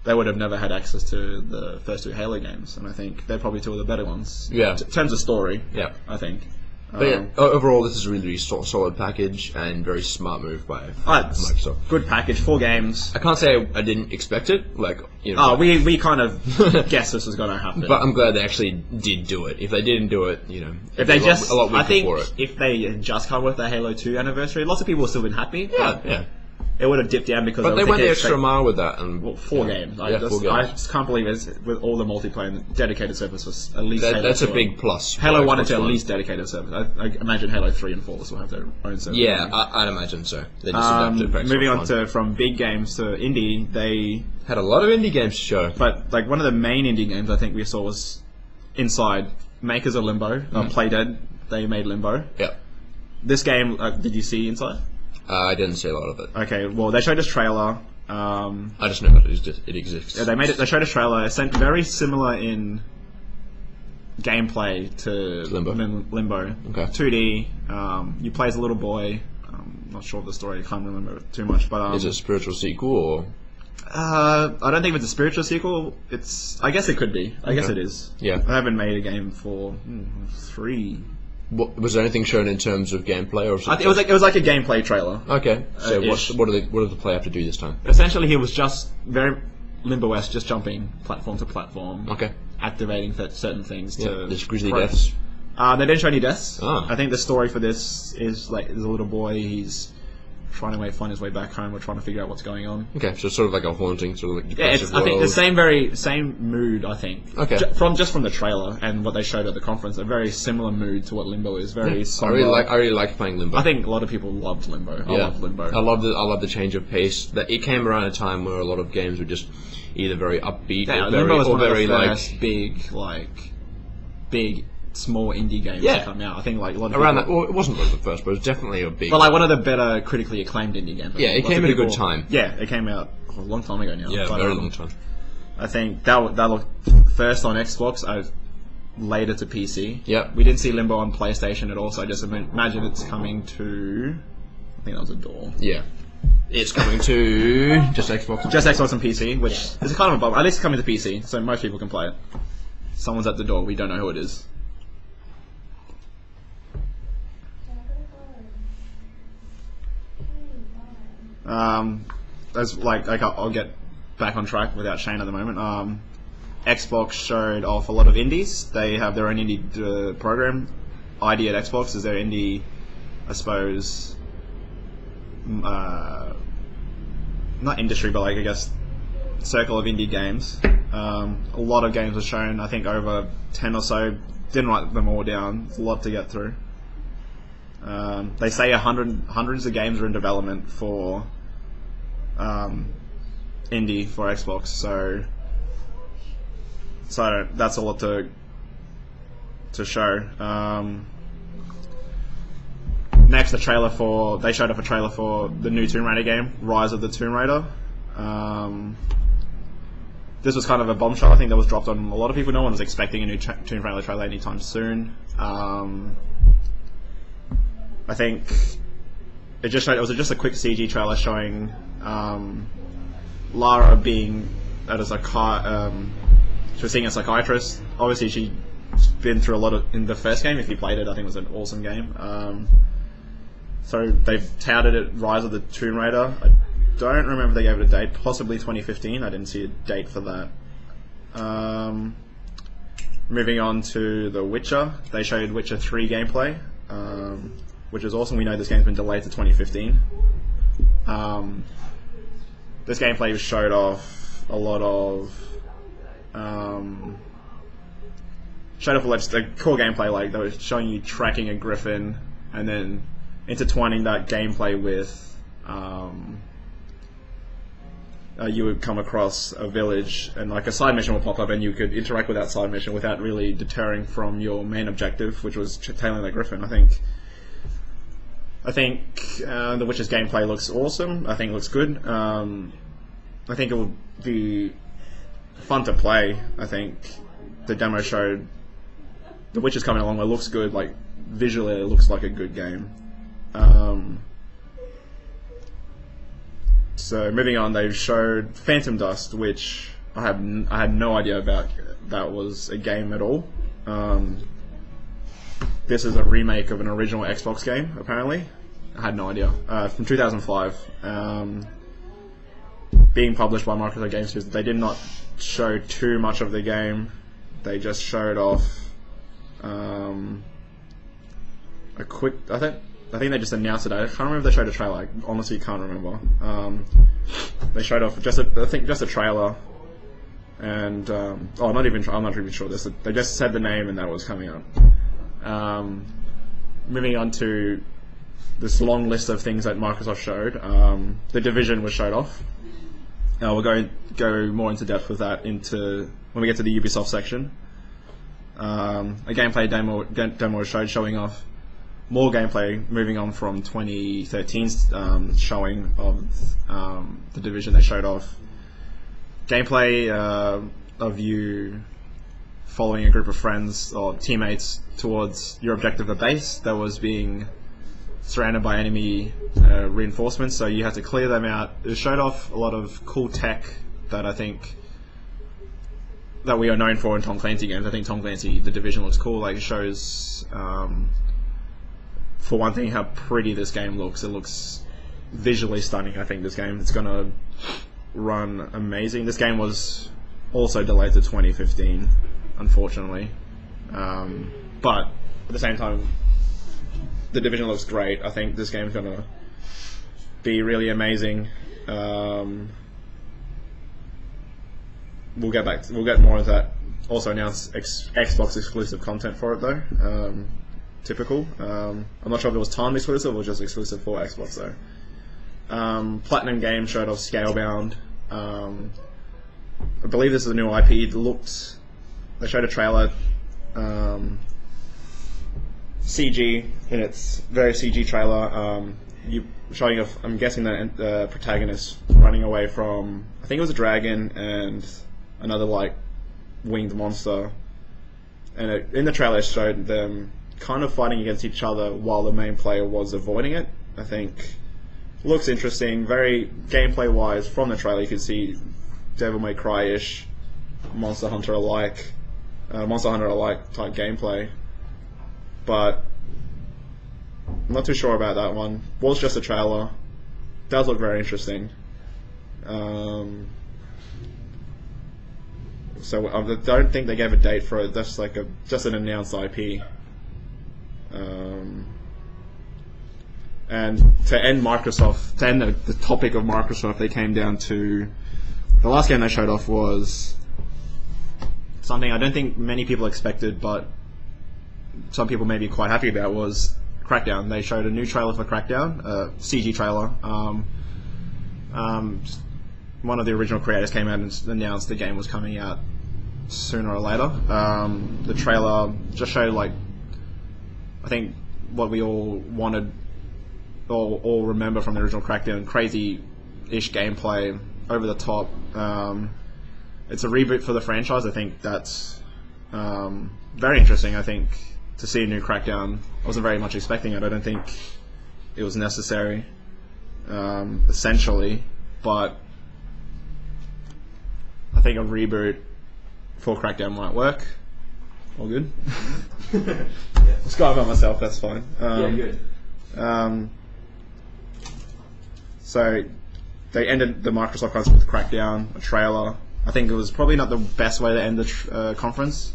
they would have never had access to the first 2 Halo games, and I think they're probably 2 of the better ones. Yeah. In terms of story. Yeah. I think. But overall, this is a really solid package and very smart move by Microsoft. Good package, 4 games. I can't say I didn't expect it. We kind of guessed this was going to happen. But I'm glad they actually did do it. If they didn't do it, if they a lot weaker I think for it. if they had just come with the Halo 2 anniversary, lots of people would still been happy. Yeah. It would have dipped down because. But they went the extra mile with that, and 4 games. 4 games. I just can't believe it with all the multiplayer and dedicated servers was at least. That's a big plus. Halo 1 and 2 at least dedicated servers. I imagine Halo 3 and 4 will have their own servers. Yeah, I'd imagine so. They just adapted Xbox moving on One. from big games to indie, they had a lot of indie games to show. But one of the main indie games I think we saw was Inside, makers of Limbo, Playdead. They made Limbo. Yep. This game, did you see Inside? I didn't see a lot of it. Okay, well they showed this trailer. I just know that it exists. Yeah, they showed a trailer. It's very similar in gameplay to Limbo. Okay. 2D. You play as a little boy. I'm not sure of the story. I can't remember it too much. But is it a spiritual sequel or? I don't think it's a spiritual sequel. I guess it could be. I guess it is. Yeah. I haven't made a game for 3. Was there anything shown in terms of gameplay, or it was like a gameplay trailer. Okay, so what does the player have to do this time? Essentially, he was just very Limbo-esque, just jumping platform to platform. Okay, activating certain things to. There's grisly deaths. They didn't show any deaths. Ah. I think the story for this is there's a little boy. He's trying to find his way back home, or trying to figure out what's going on. Okay, so it's sort of like a haunting, sort of like depressive world. I think the same mood. I think. Okay. From the trailer and what they showed at the conference, a very similar mood to what Limbo is. Very. I really like playing Limbo. I think a lot of people loved Limbo. I loved Limbo. I love the change of pace. That it came around a time where a lot of games were just either very upbeat or Limbo was very big small indie games Yeah. to come out. I think like a lot of Around that, people, well, it wasn't like the first, but it was definitely a big. but like one of the better critically acclaimed indie games. I Yeah, think. it Lots came of at a good people- time. Yeah, it came out a long time ago now. yeah, but, very long time. I think that looked first on Xbox, later to PC. Yep. We didn't see Limbo on PlayStation at all, so I just imagine it's coming to. I think that was a door. Yeah, it's coming to just Xbox. Just Xbox and PC, which is kind of a bummer. At least it's coming to PC, so most people can play it. Someone's at the door. We don't know who it is. As like I'll get back on track without Shane at the moment. Xbox showed off a lot of indies. They have their own indie program. ID at Xbox is their indie, I suppose. Not industry, but like I guess circle of indie games. A lot of games were shown. I think over 10 or so. Didn't write them all down. It's a lot to get through. They say hundreds of games are in development for indie for Xbox. So that's a lot to show. Next, they showed off a trailer for the new Tomb Raider game, Rise of the Tomb Raider. This was kind of a bombshell. I think that was dropped on a lot of people. No one was expecting a new Tomb Raider trailer anytime soon. I think it was just a quick CG trailer showing Lara being at a she was seeing a psychiatrist. Obviously, she's been through a lot in the first game. If you played it, I think it was an awesome game. So they've touted it, Rise of the Tomb Raider. I don't remember if they gave it a date. Possibly 2015. I didn't see a date for that. Moving on to The Witcher. They showed Witcher 3 gameplay, which is awesome. We know this game's been delayed to 2015. This gameplay showed off a lot of the core gameplay, like they were showing you tracking a griffin and then intertwining that gameplay with you would come across a village and like a side mission will pop up and you could interact with that side mission without really deterring from your main objective, which was tailing that griffin. I think The Witcher's gameplay looks awesome. I think it looks good. I think it will be fun to play. I think the demo showed The Witcher's coming along. It looks good. Like visually, it looks like a good game. So moving on, they showed Phantom Dust, which I had no idea about. That was a game at all. This is a remake of an original Xbox game, apparently. I had no idea. From 2005. Being published by Microsoft Game Studios. They did not show too much of the game. They just showed off a quick... I think they just announced it. I can't remember if they showed a trailer. I honestly can't remember. They showed off just a trailer. And... I'm not even sure. They just said the name and that was coming up. Moving on to this long list of things that Microsoft showed. The Division was showed off. We'll go more into depth with that when we get to the Ubisoft section. A gameplay demo was showing off more gameplay, moving on from 2013's showing of The Division. They showed off gameplay of you following a group of friends or teammates towards your objective, a base that was being surrounded by enemy reinforcements, so you had to clear them out. It showed off a lot of cool tech that I think that we are known for in Tom Clancy games. I think Tom Clancy, The Division looks cool. Like it shows, for one thing, how pretty this game looks. It looks visually stunning. I think this game is going to run amazing. This game was also delayed to 2015, unfortunately. But at the same time, The Division looks great. I think this game's going to be really amazing. We'll get more of that. Also announced Xbox exclusive content for it though. Typical. I'm not sure if it was timed exclusive or just exclusive for Xbox though. Platinum Games showed off Scalebound. I believe this is a new IP. They showed a trailer CG in its very CG trailer. You showing off. I'm guessing that the protagonist running away from, I think it was a dragon and another like winged monster, and in the trailer it showed them kind of fighting against each other while the main player was avoiding it. I think looks interesting. Very gameplay wise from the trailer, you could see Devil May Cry-ish, Monster Hunter alike type gameplay, but I'm not too sure about that one. Was just a trailer. Does look very interesting. So I don't think they gave a date for it. That's like just an announced IP. And to end the topic of Microsoft, they came down to the last game they showed off was something I don't think many people expected, but some people may be quite happy about, was Crackdown. They showed a new trailer for Crackdown, a CG trailer. One of the original creators came out and announced the game was coming out sooner or later. The trailer just showed, like, I think what we all wanted, or all remember from the original Crackdown, crazy-ish gameplay, over the top. It's a reboot for the franchise. I think that's very interesting. I think to see a new Crackdown, I wasn't very much expecting it. I don't think it was necessary, essentially, but I think a reboot for Crackdown might work. All good? Let's go about myself, that's fine. Good. So they ended the Microsoft conference with Crackdown, a trailer. I think it was probably not the best way to end the conference.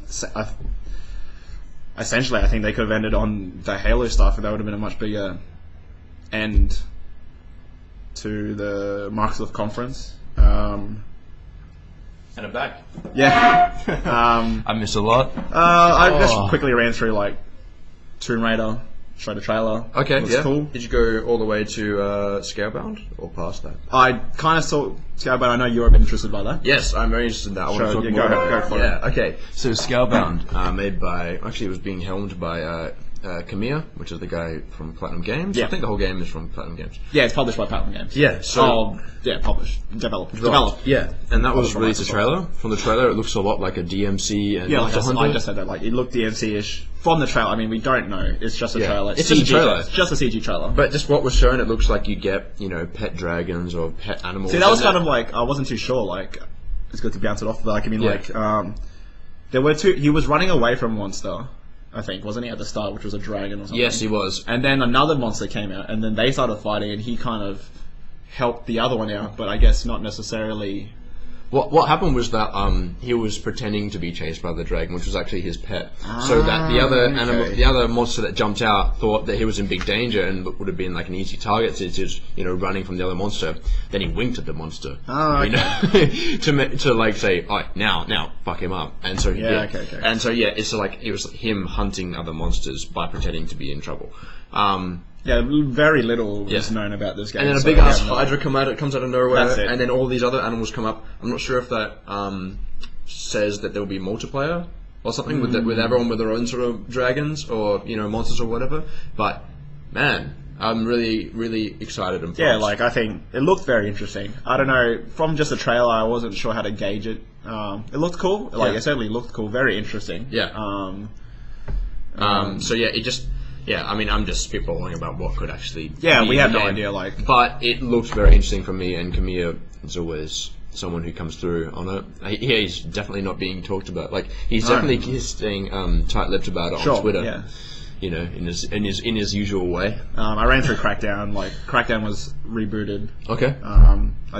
Essentially, I think they could have ended on the Halo stuff, and that would have been a much bigger end to the Microsoft conference. And I'm back. Yeah. I miss a lot. I just quickly ran through like Tomb Raider, showed a trailer. Okay, it was yeah. cool. Did you go all the way to Scalebound or past that? I kind of saw Scalebound. I know you're a bit interested by that. Yes, I'm very interested in that. I want to talk more about it. Go for it. Yeah, okay. So Scalebound, made by, actually it was being helmed by Kamiya, which is the guy from Platinum Games. Yeah. I think the whole game is from Platinum Games. Yeah, it's published by Platinum Games. Yeah, so... published. Developed. Yeah, and that was Published by released a Microsoft. trailer. From the trailer, it looks a lot like a DMC and Yeah, Monster Hunter. I just said that. Like, it looked DMC-ish from the trailer. I mean, we don't know. It's just a Yeah. trailer. It's just a trailer. It's just a CG trailer. But just what was shown, it looks like you get, pet dragons or pet animals. See, that was and kind of like, I wasn't too sure. Like, it's good to bounce it off. But like, I mean, Yeah. there were two. He was running away from a monster, I think, wasn't he, at the start, which was a dragon or something? Yes, he was. And then another monster came out, and then they started fighting, and he kind of helped the other one out, but I guess not necessarily. What happened was that he was pretending to be chased by the dragon, which was actually his pet. So that the other animal, the other monster that jumped out, thought that he was in big danger and would have been like an easy target since he was, running from the other monster. Then he winked at the monster, to like say, "Oh, now, fuck him up." And so he did. Okay. And so it's like it was him hunting other monsters by pretending to be in trouble. Yeah, very little was known about this game. And then a so big I ass have no- Hydra comes out of nowhere, That's it. and then all these other animals come up. I'm not sure if that says that there will be multiplayer or something with everyone with their own sort of dragons or monsters or whatever. But man, I'm really, really excited and pumped. Yeah, like, I think it looked very interesting. I don't know, from just a trailer, I wasn't sure how to gauge it. It looked cool. Like, it certainly looked cool. Very interesting. Yeah. So yeah, it just. Yeah, I mean, I'm just spitballing about what could actually. Yeah, be we have in the no game. idea. Like, But it looks very interesting for me, and Kamiya is always someone who comes through on it. He's definitely not being talked about. Like, he's definitely staying tight-lipped about it on Twitter. Yeah. In his usual way. I ran through Crackdown. Like, Crackdown was rebooted. Okay.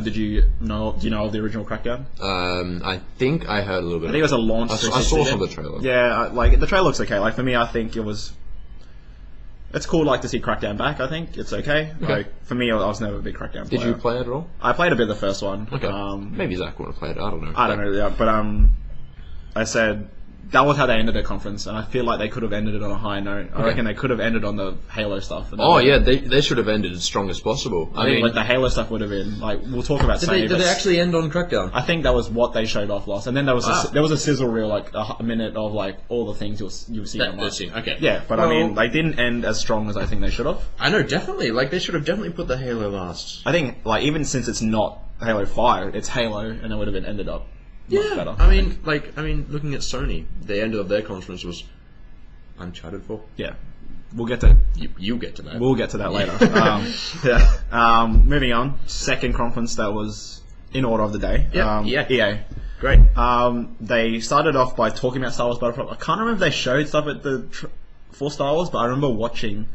Do you know of the original Crackdown? I think I heard a little bit. I think it was a launch. I 360 saw bit. some of the trailer. Yeah, like, the trailer looks okay. Like, for me, I think it was. It's cool, like, to see Crackdown back. I think it's okay. Like, for me, I was never a big Crackdown player. Did you play it at all? I played a bit of the first one. Okay. Maybe Zach would have played it. I don't know. I don't know. Yeah, but I said that was how they ended their conference, and I feel like they could have ended it on a high note. I reckon they could have ended on the Halo stuff. Oh yeah, they should have ended as strong as possible. I mean, like the Halo stuff would have been like we'll talk about. Did they actually end on Crackdown? I think that was what they showed off last, and then there was a sizzle reel, like a minute of like all the things you'll see. Okay. Yeah, but I mean, they didn't end as strong as I think they should have. I know, definitely. Like they should have definitely put the Halo last. I think like even since it's not Halo 5, it's Halo, and it would have been ended up. Yeah, better. I mean, looking at Sony, the end of their conference was Uncharted 4. Yeah, we'll get to you get to that. We'll get to that later. Moving on, second conference that was in order of the day. EA. Great. They started off by talking about Star Wars Battlefront. I can't remember if they showed stuff at for Star Wars, but I remember watching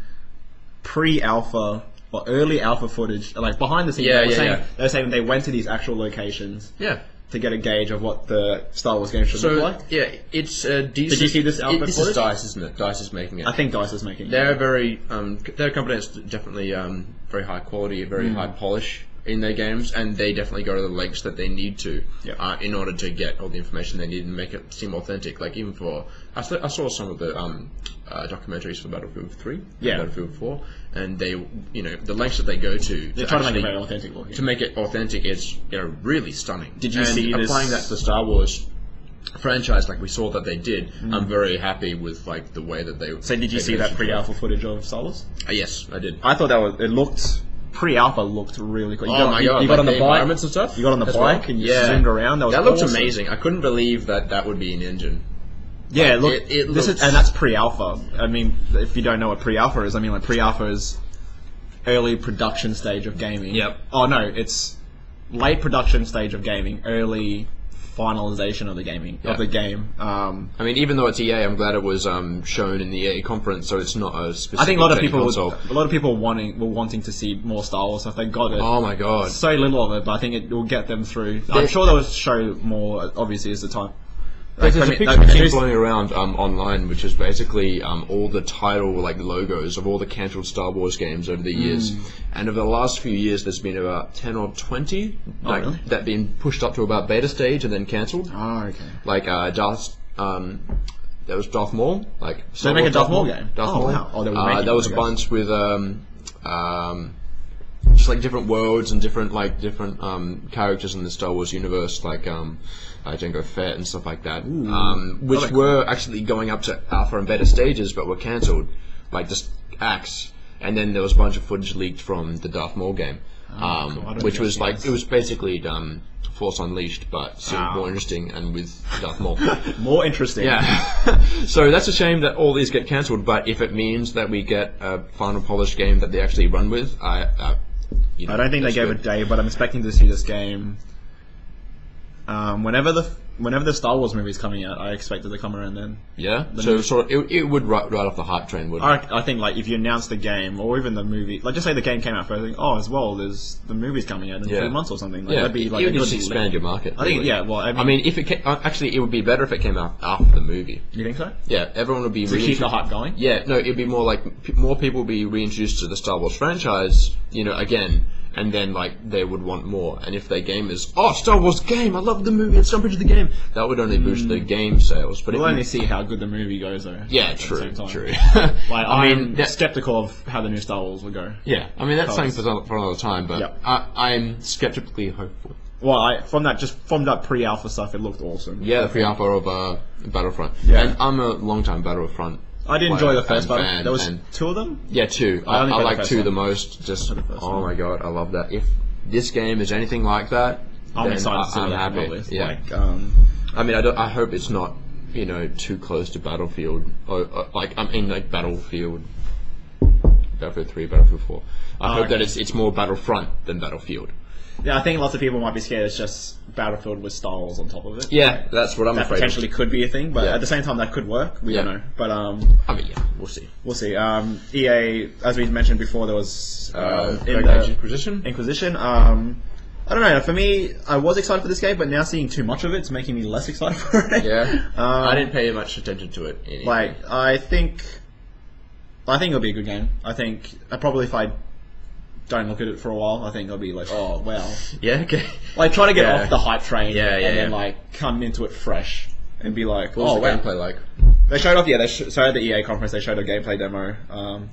pre-alpha or early alpha footage, like behind the scenes. They were saying they went to these actual locations. Yeah. To get a gauge of what the Star Wars game should look like. Yeah, it's decent. Did you see this alpha This footage? is DICE, isn't it? DICE is making it. I think DICE is making it. They're very, they're a company that's definitely very high quality, very high polish in their games, and they definitely go to the lengths that they need to in order to get all the information they need and make it seem authentic. Like even for, I saw some of the documentaries for Battlefield 3, Battlefield 4, and they, the lengths that they go to. They're trying to make it very authentic looking. To make it authentic is, really stunning. Did you see this? Applying that to the Star Wars franchise, like we saw that they did, I'm very happy with like the way that they. So did you see that pre-alpha footage of Star Wars? Yes, I did. I thought it looked. Pre-alpha looked really cool. My god! You got on the bike, environments and stuff. You got on the bike and you zoomed around. That looked amazing. I couldn't believe that would be an engine. Yeah, look, and that's pre-alpha. I mean, if you don't know what pre-alpha is, pre-alpha is early production stage of gaming. Yep. Oh no, it's late production stage of gaming, early finalization of the gaming of the game. Even though it's EA, I'm glad it was shown in the EA conference, so it's not a specific. I think a lot of people were wanting to see more Star Wars stuff. They got it. Oh my god! So little of it, but I think it will get them through. I'm sure they'll show more. Obviously, as the time. There's a picture floating around online, which is basically all the title logos of all the cancelled Star Wars games over the years. And over the last few years, there's been about 10 or 20 really? that been pushed up to about beta stage and then cancelled. Oh, okay. Like there was Darth Maul. So they make a Darth Maul game. Maul. Wow. Oh, there was a bunch with just like different worlds and different characters in the Star Wars universe, Jango Fett and stuff like that, which were actually going up to alpha and beta stages, but were cancelled, just acts. And then there was a bunch of footage leaked from the Darth Maul game, which was it was basically Force Unleashed, but still more interesting and with Darth Maul. More interesting. Yeah. So that's a shame that all these get cancelled, but if it means that we get a final polished game that they actually run with, I don't think they gave a day, but I'm expecting to see this game. Whenever the Star Wars movie is coming out, I expect it to come around then. Yeah. So it would right off the hype train, wouldn't it? I think if you announce the game or even the movie, just say the game came out first, as well, there's the movie's coming out in 3 months or something. That'd be you would just expand your market. I think if it actually, it would be better if it came out after the movie. You think so? Yeah, everyone would be to keep the hype going. Yeah, no, it'd be more like more people would be reintroduced to the Star Wars franchise, again. And then, they would want more. And if their game is, Star Wars game, I love the movie, let's jump into the game, that would only boost the game sales. But we'll only see how good the movie goes, though. Yeah, true. I'm skeptical of how the new Star Wars will go. Yeah, that's something for another time, but I'm skeptically hopeful. Well, from that pre-alpha stuff, it looked awesome. Yeah, the pre-alpha of Battlefront. Yeah. And I'm a long-time Battlefront. I did enjoy the first battle. There was 2 of them? Yeah, 2. I like 2 the most. Just, oh my god, I love that. If this game is anything like that, I'm excited to see I'm that. happy. Yeah. I hope it's not, too close to Battlefield. Battlefield 3, Battlefield 4. I hope that it's more Battlefront than Battlefield. Yeah, I think lots of people might be scared it's just Battlefield with Star Wars on top of it. Yeah, that's what I'm afraid of. That potentially could be a thing, but at the same time that could work. We don't know. But we'll see. We'll see. EA, as we mentioned before, there was Inquisition. I don't know. For me, I was excited for this game, but now seeing too much of it's making me less excited for it. Yeah. I didn't pay much attention to it. Anyway. I think it'll be a good game. I think if I don't look at it for a while, I think I'll be like, oh wow. Yeah, okay. Try to get off the hype train and then come into it fresh. and be like, What was oh, the wow. gameplay like? They showed off, so at the EA conference, they showed a gameplay demo.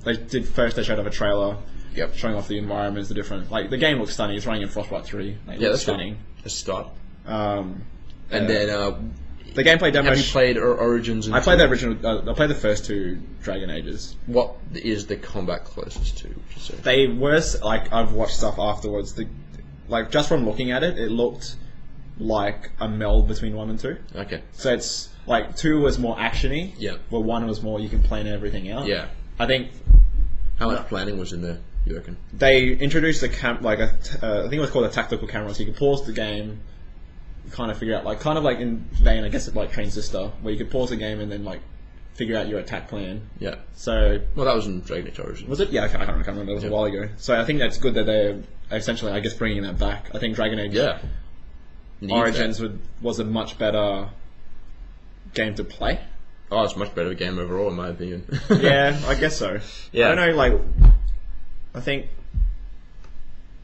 They showed off a trailer, Yep. showing off the environments, the different, like, the game looks stunning. It's running in Frostbite 3. Like, Yeah, it looks that's stunning. A start. Um, And then, the gameplay demo. have you played Origins? I played the original. I played the first 2 Dragon Ages. What is the combat closest to? Would you say? They were like, I've watched stuff afterwards. Like, just from looking at it, it looked like a meld between 1 and 2. Okay. So it's like 2 was more actiony. Yeah. But 1 was more you can plan everything out. Yeah. I think How much planning was in there? You reckon? they introduced I think it was called a tactical camera, so you could pause the game, kind of figure out, like, kind of like in vein, I guess, it's like Train Sister, where you could pause the game and then, like, figure out your attack plan. Yeah. So Well, that was in Dragon Age Origins. was it? Yeah, I can't remember. It was a while ago. So I think that's good that they're essentially, I guess, bringing that back. I think Dragon Age Yeah. Needs Origins that. was a much better game to play. Oh, it's a much better game overall, in my opinion. Yeah, I guess so. Yeah. I don't know, like, I think,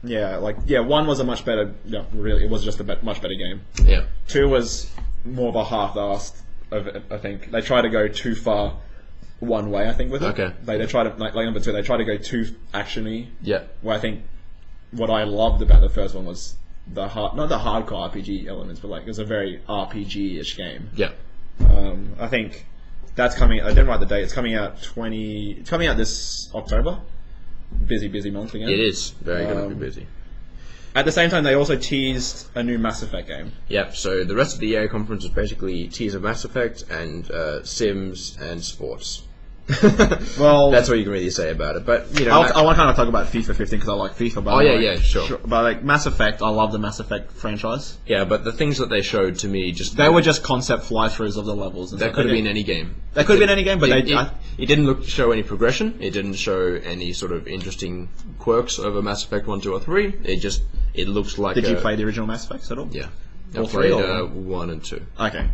yeah, like, yeah, 1 was a much better, yeah, really, it was just a much better game. Yeah. 2 was more of a half-assed of it, I think. They tried to go too far one way, I think, with it. Okay. They tried to, like number 2, they tried to go too action-y, Yeah. where I think what I loved about the first one was not the hardcore RPG elements, but, like, it was a very RPG-ish game. Yeah. I think that's coming. I didn't write the date. It's coming out this October. Busy month again. It is very going to be busy. At the same time, they also teased a new Mass Effect game. Yep, so the rest of the EA conference is basically teaser Mass Effect and Sims and sports. Well, That's all you can really say about it. But, you know... I want to kind of talk about FIFA 15 because I like FIFA. But Oh, yeah, sure. But, like, Mass Effect, I love the Mass Effect franchise. Yeah, but the things that they showed to me just... They were just concept fly-throughs of the levels. And That stuff. could have They been any game. That could have been any game, but It didn't show any progression. It didn't show any sort of interesting quirks over Mass Effect 1, 2, or 3. It looks like Did you play the original Mass Effects at all? Yeah. I All played 3 or 1 and 2. Okay.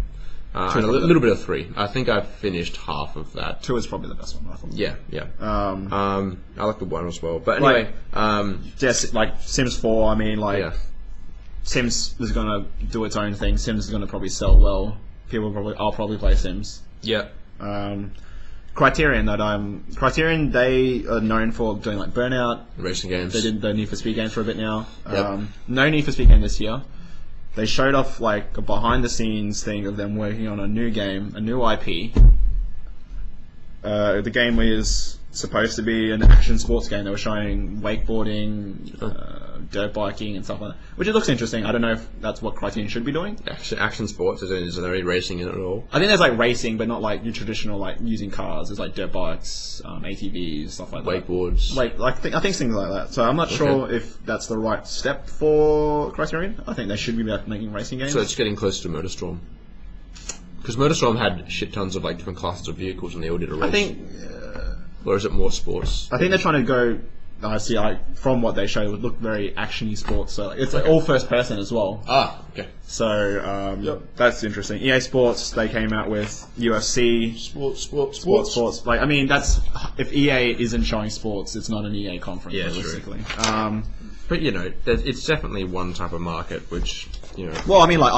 And a little bit of 3. I think I've finished half of that. 2 is probably the best one, I thought. Yeah. I like the 1 as well. But Like- anyway, Just like Sims 4, I mean, like, yeah. Sims is going to do its own thing. Sims is going to probably sell well. I'll probably play Sims. Yeah. Criterion, they are known for doing like Burnout. Racing games. They did the Need for Speed games for a bit now. Yep. No Need for Speed game this year. They showed off like a behind the scenes thing of them working on a new game, a new IP. The game is supposed to be an action sports game. They were showing wakeboarding, dirt biking, and stuff like that, which it looks interesting. I don't know if that's what Criterion should be doing. Action sports, is there any racing in it at all? I think there's like racing, but not like your traditional like using cars. There's like dirt bikes, ATVs, stuff like that. Wakeboards. I think things like that. So I'm not sure if that's the right step for Criterion. I think they should be making racing games. So it's getting closer to Motorstorm. Because Motorstorm had shit tons of like different classes of vehicles and they all did a race. I think Or is it more sports? they're trying to go. From what they showed, it would look very actiony sports. So it's like all first person as well. Ah, okay. So that's interesting. EA Sports, they came out with UFC. Sports. Like, I mean, that's if EA isn't showing sports, it's not an EA conference. Yeah, realistically. But you know, it's definitely one type of market which, you know... Well, I mean, like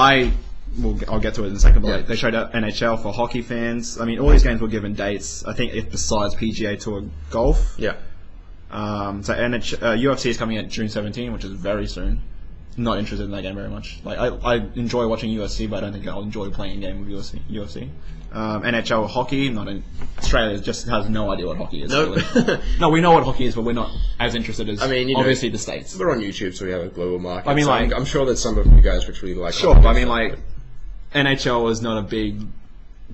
I'll get to it in a second, but Yeah. like, they showed out NHL for hockey fans. I mean, all these games were given dates. I think if besides PGA Tour Golf. Yeah. So UFC is coming out June 17, which is very soon. Not interested in that game very much. Like I enjoy watching UFC, but I don't think I'll enjoy playing a game with UFC. NHL hockey, Australia just has no idea what hockey is. Nope. Really. No, we know what hockey is, but we're not as interested as obviously the States. We're on YouTube, so we have a global market. I mean, so like- I'm sure that some of you guys which really like... Sure, but I mean, like, NHL is not a big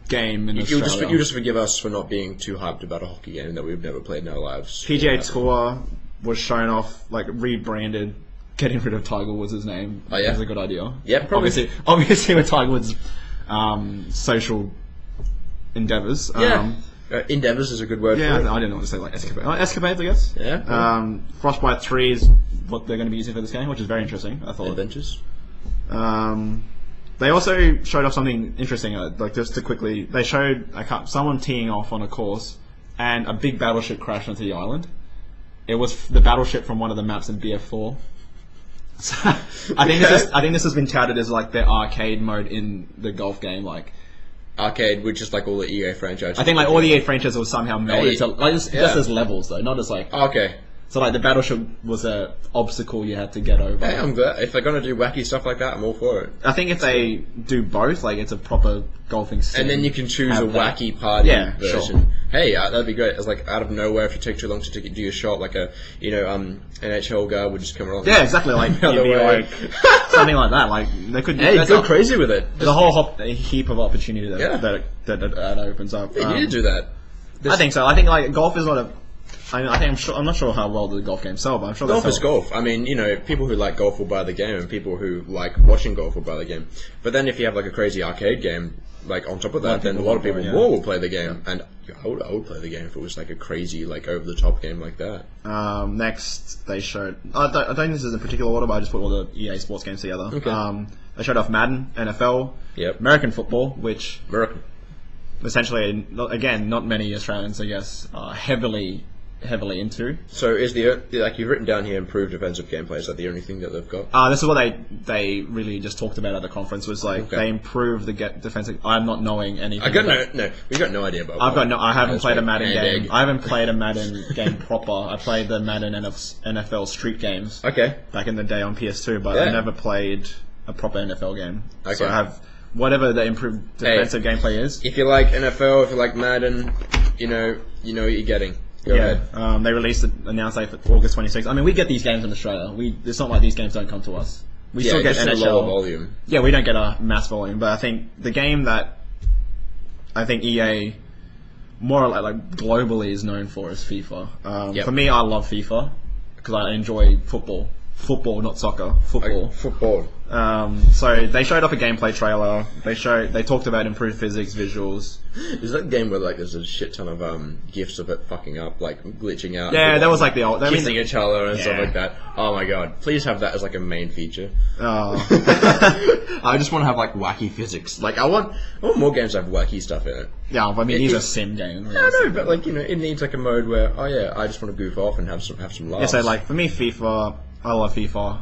game in You Australia. just forgive us for not being too hyped about a hockey game that we've never played in our lives. PGA Tour was shown off, like, rebranded. Getting rid of Tiger Woods' name is a good idea. Yeah, probably. Obviously with Tiger Woods' social endeavours. Endeavours is a good word Yeah, for it. I didn't know what to say, like escapade. Escapades, I guess. Yeah. Frostbite 3 is what they're going to be using for this game, which is very interesting, I thought. Adventures. They also showed off something interesting, like just to quickly, they showed someone teeing off on a course and a big battleship crashed onto the island. It was the battleship from one of the maps in BF4. So, I think this has been touted as like their arcade mode in the golf game. Like arcade with just like all the EA franchises. I think like all the EA franchises will somehow meld Hey, into like just as levels though, not as like. Okay. So like the battleship was a obstacle you had to get over. Hey, I'm glad if they're gonna do wacky stuff like that, I'm all for it. I think if they do both, like it's a proper golfing sim. And then you can choose a have that. wacky party Yeah, version. sure. Hey, that'd be great. It's like out of nowhere, if you take too long to do your shot, like a NHL guy would just come along. Yeah, exactly. Like The other you'd be way. like something like that. Like they could. Hey, that's go a- crazy with it. There's a whole heap of opportunity that Yeah. that opens up. You need to do that. I think so. I think like golf is not a. I think I'm not sure how well the golf games sell, but I'm sure they Golf sell. is golf. I mean, people who like golf will buy the game, and people who like watching golf will buy the game. But then if you have like a crazy arcade game, like on top of that, then a lot of people more will play the game. And I would play the game if it was like a crazy, like over the top game like that. Next, they showed. I don't think this is in particular order, but I just put all the EA sports games together. Okay. They showed off Madden, NFL, Yep. American football, which American. essentially, again, not many Australians, I guess, are heavily into. So is like you've written down here, improved defensive gameplay? Is that the only thing that they've got? This is what they really just talked about at the conference. Was like Okay. they improved the defensive. I'm not knowing anything. We got no idea about. I haven't played a like Madden hand game. egg. I haven't played a Madden game proper. I played the Madden NFL Street games Okay. back in the day on PS2, but Yeah. I never played a proper NFL game. Okay. So I have whatever the improved defensive gameplay is. If you like NFL, if you like Madden, you know what you're getting. Go ahead. They announced like for August 26th. I mean, we get these games in Australia. It's not like these games don't come to us. We still get just in a NHL. lower volume. Yeah, we don't get a mass volume, but I think the game that I think EA more like globally is known for is FIFA. Yep. For me, I love FIFA because I enjoy football. Football, not soccer. Football. Football. So they showed off a gameplay trailer. They talked about improved physics, visuals. Is that game where like there's a shit ton of gifs of it fucking up, like glitching out? Yeah, that was like the old. kissing each other and stuff Yeah. like that. Oh my god! Please have that as like a main feature. Oh. I just want to have like wacky physics. Like I want more games that have wacky stuff in it. Yeah, I mean these are sim games. I know, but like it needs like a mode where I just want to goof off and have some laughs. Yeah, so like for me, FIFA, I love FIFA.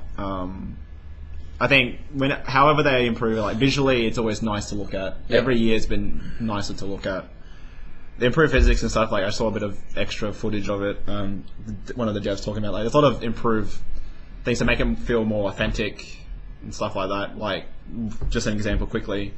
I think however they improve it, like visually, it's always nice to look at. Yeah. Every year's been nicer to look at. They improve physics and stuff. Like I saw a bit of extra footage of it. One of the devs talking about like there's a lot of improved things to make them feel more authentic and stuff like that. Like just an example quickly,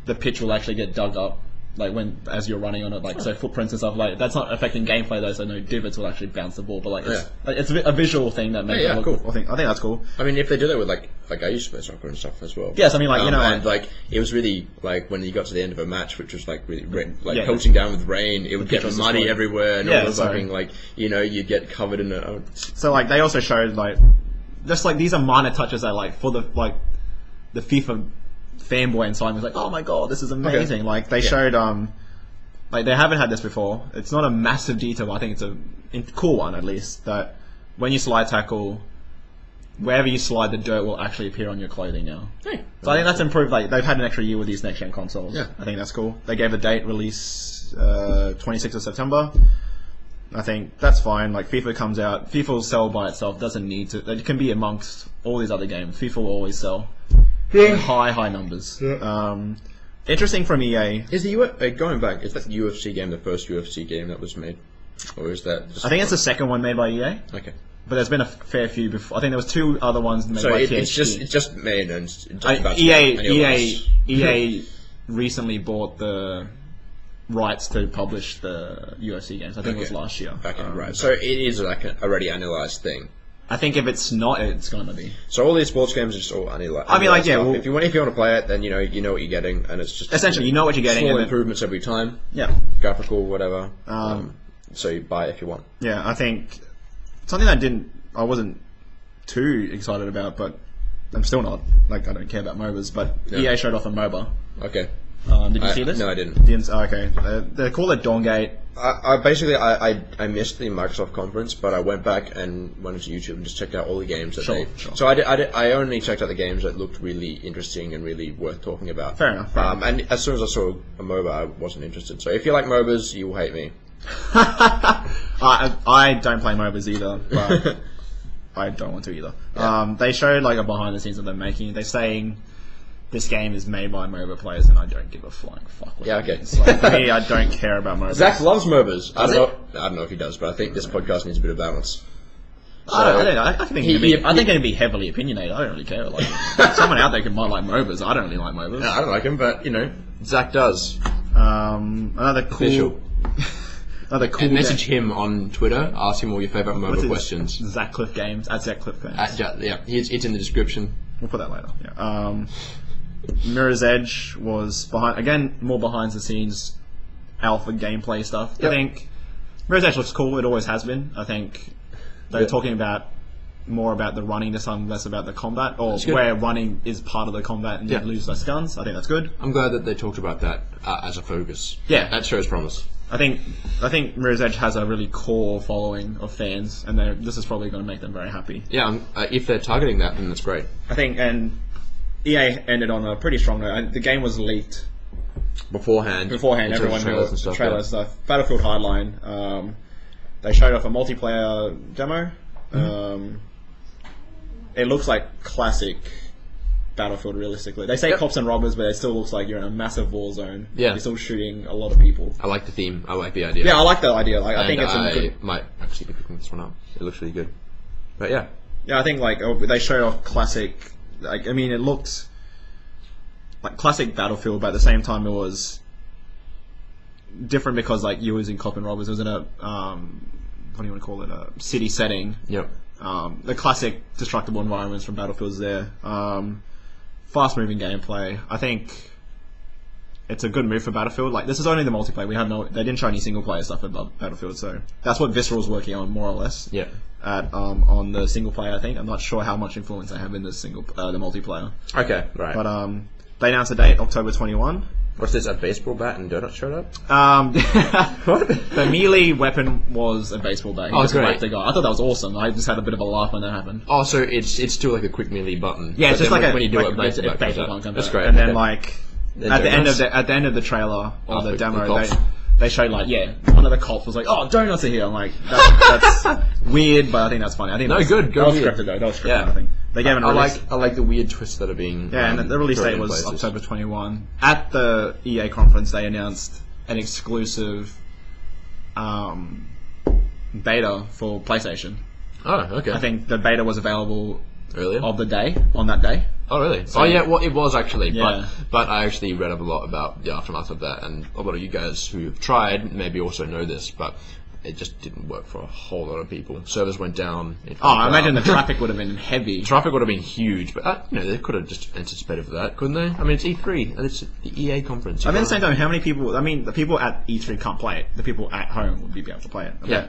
the pitch will actually get dug up. Like as you're running on it, like so footprints and stuff like that's not affecting gameplay though. So no divots will actually bounce the ball, but like it's a visual thing that makes it look cool. I think that's cool. I mean, if they do that with like I used to play soccer and stuff as well. Yes, I mean like and like it was really like when you got to the end of a match, which was like really Yeah. pelting down with rain, it would get was muddy destroyed. everywhere and Yeah, all the so- fucking like you'd get covered in it. So like they also showed like just like these are minor touches that like for the FIFA fanboy inside was like, oh my god, this is amazing. Okay. Like they showed like they haven't had this before. It's not a massive detail, but I think it's a cool one at least. That when you slide tackle, wherever you slide, the dirt will actually appear on your clothing now. Hey. So I think that's improved. Like they've had an extra year with these next gen consoles. Yeah. I think that's cool. They gave a date release 26th of September. I think that's fine. Like FIFA comes out, FIFA will sell by itself. Doesn't need to. It can be amongst all these other games. FIFA will always sell in high numbers. Interesting from EA. Is the going back? Is that UFC game the first UFC game that was made, or is that? I think it's the second one made by EA. Okay. But there's been a fair few before. I think there was 2 other ones made So by it's THQ. just made and it's just about to EA come, and it was- EA recently bought the rights to publish the UFC games. I think it was Okay. last year. Okay, right. So it is like an already analyzed thing. I think if it's not, it's gonna be. So all these sports games are just all analyzed. I mean, like, yeah, stuff. well- if you want to play it, then you know what you're getting, and it's just Essentially, you know what you're getting. small And then, improvements every time, yeah, graphical, whatever. Um, So you buy it if you want. yeah. I think something I wasn't too excited about, but I'm still not. Like, I don't care about MOBAs, but Yeah. EA showed off a MOBA. Okay. Did you see this? No, I didn't. Okay. They call it Dawngate. I basically I missed the Microsoft conference, but I went back and went to YouTube and just checked out all the games that Sure. So I only checked out the games that looked really interesting and really worth talking about. Fair enough. And as soon as I saw a MOBA, I wasn't interested. So if you like MOBAs, you will hate me. I don't play MOBAs either, but I don't want to either. They showed like a behind the scenes of them making. They're saying this game is made by MOBA players, and I don't give a flying fuck. Yeah, okay. Like, for me, I don't care about MOBA. Zach loves MOBAs. I don't know if he does, but I think this podcast needs a bit of balance. I think it'd be heavily opinionated. I don't really care. Like, someone out there might like MOBAs. I don't really like MOBAs. No, I don't like him, but Zach does. Another cool. Another cool. And message him on Twitter. Ask him all your favorite MOBA questions. Zach Cliff Games at Zach Cliff Games. Yeah, it's in the description. We'll put that later. Yeah. Mirror's Edge was more behind the scenes alpha gameplay stuff. Yep. I think Mirror's Edge looks cool. It always has been. I think they're talking more about the running this time, less about the combat, or where running is part of the combat and you lose less guns. I think that's good. I'm glad that they talked about that as a focus. Yeah, that shows promise. I think Mirror's Edge has a really core following of fans, and this is probably going to make them very happy. Yeah, if they're targeting that, then that's great. I think, and EA ended on a pretty strong note. The game was leaked beforehand. Everyone knew it. Trailer and stuff. Battlefield Hardline. They showed off a multiplayer demo. It looks like classic Battlefield, realistically. They say cops and robbers, but it still looks like you're in a massive war zone. Yeah. You're still shooting a lot of people. I like the theme. I like the idea. Yeah, I like the idea. Like, I think it's a good... might actually be picking this one up. It looks really good. But yeah. Yeah, I think they showed off classic... it looked like classic Battlefield, but at the same time it was different because you were using cop and robbers. It was in a... what do you want to call it? A city setting. Yep. The classic destructible environments from Battlefield's there. Fast-moving gameplay. I think it's a good move for Battlefield. This is only the multiplayer. They didn't show any single-player stuff about Battlefield, so that's what Visceral's working on, more or less. Yeah. On the single-player, I think. I'm not sure how much influence they have in the multiplayer. Okay, right. But they announced a date, October 21. What's this, a baseball bat and donut showed up? What? The melee weapon was a baseball bat. He just whacked the guy. I thought that was awesome. I just had a bit of a laugh when that happened. Oh, so it's still like a quick melee button. Yeah, it's just like when you do it, baseball bat comes out. That's great. And then at the end of the trailer or the demo, they showed one of the cops was like, "Oh, donuts are here." I'm like, that's weird, but I think that's funny. I think good. That was scripted though. That was scripted. I think they gave it. I like the weird twists that are being. Yeah, and the release date was October 21. At the EA conference, they announced an exclusive beta for PlayStation. Oh, okay. I think the beta was available earlier on that day. Oh, really? So, it was actually. Yeah. But I actually read up a lot about the aftermath of that, and a lot of you guys who've tried maybe also know this, but it just didn't work for a whole lot of people. Servers went down. I imagine the traffic would have been heavy. Traffic would have been huge, but they could have just anticipated for that, couldn't they? I mean, it's E3, and it's the EA conference. I mean, at the same time, how many people... I mean, the people at E3 can't play it. The people at home would be able to play it. Yeah.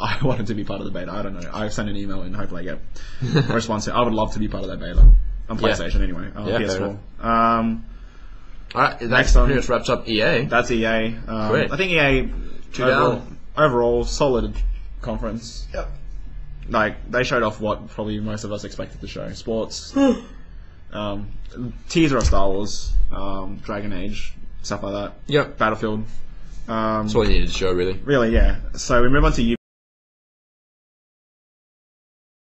I wanted to be part of the beta. I don't know. I've sent an email and hopefully I get a response. I would love to be part of that beta. On PlayStation anyway. PS4. Alright, next one pretty much wraps up EA. That's EA. I think EA overall solid conference. Yep. They showed off what probably most of us expected to show. Sports. Teaser of Star Wars, Dragon Age, stuff like that. Yep. Battlefield. That's all you needed to show, really. Really, yeah. So we move on to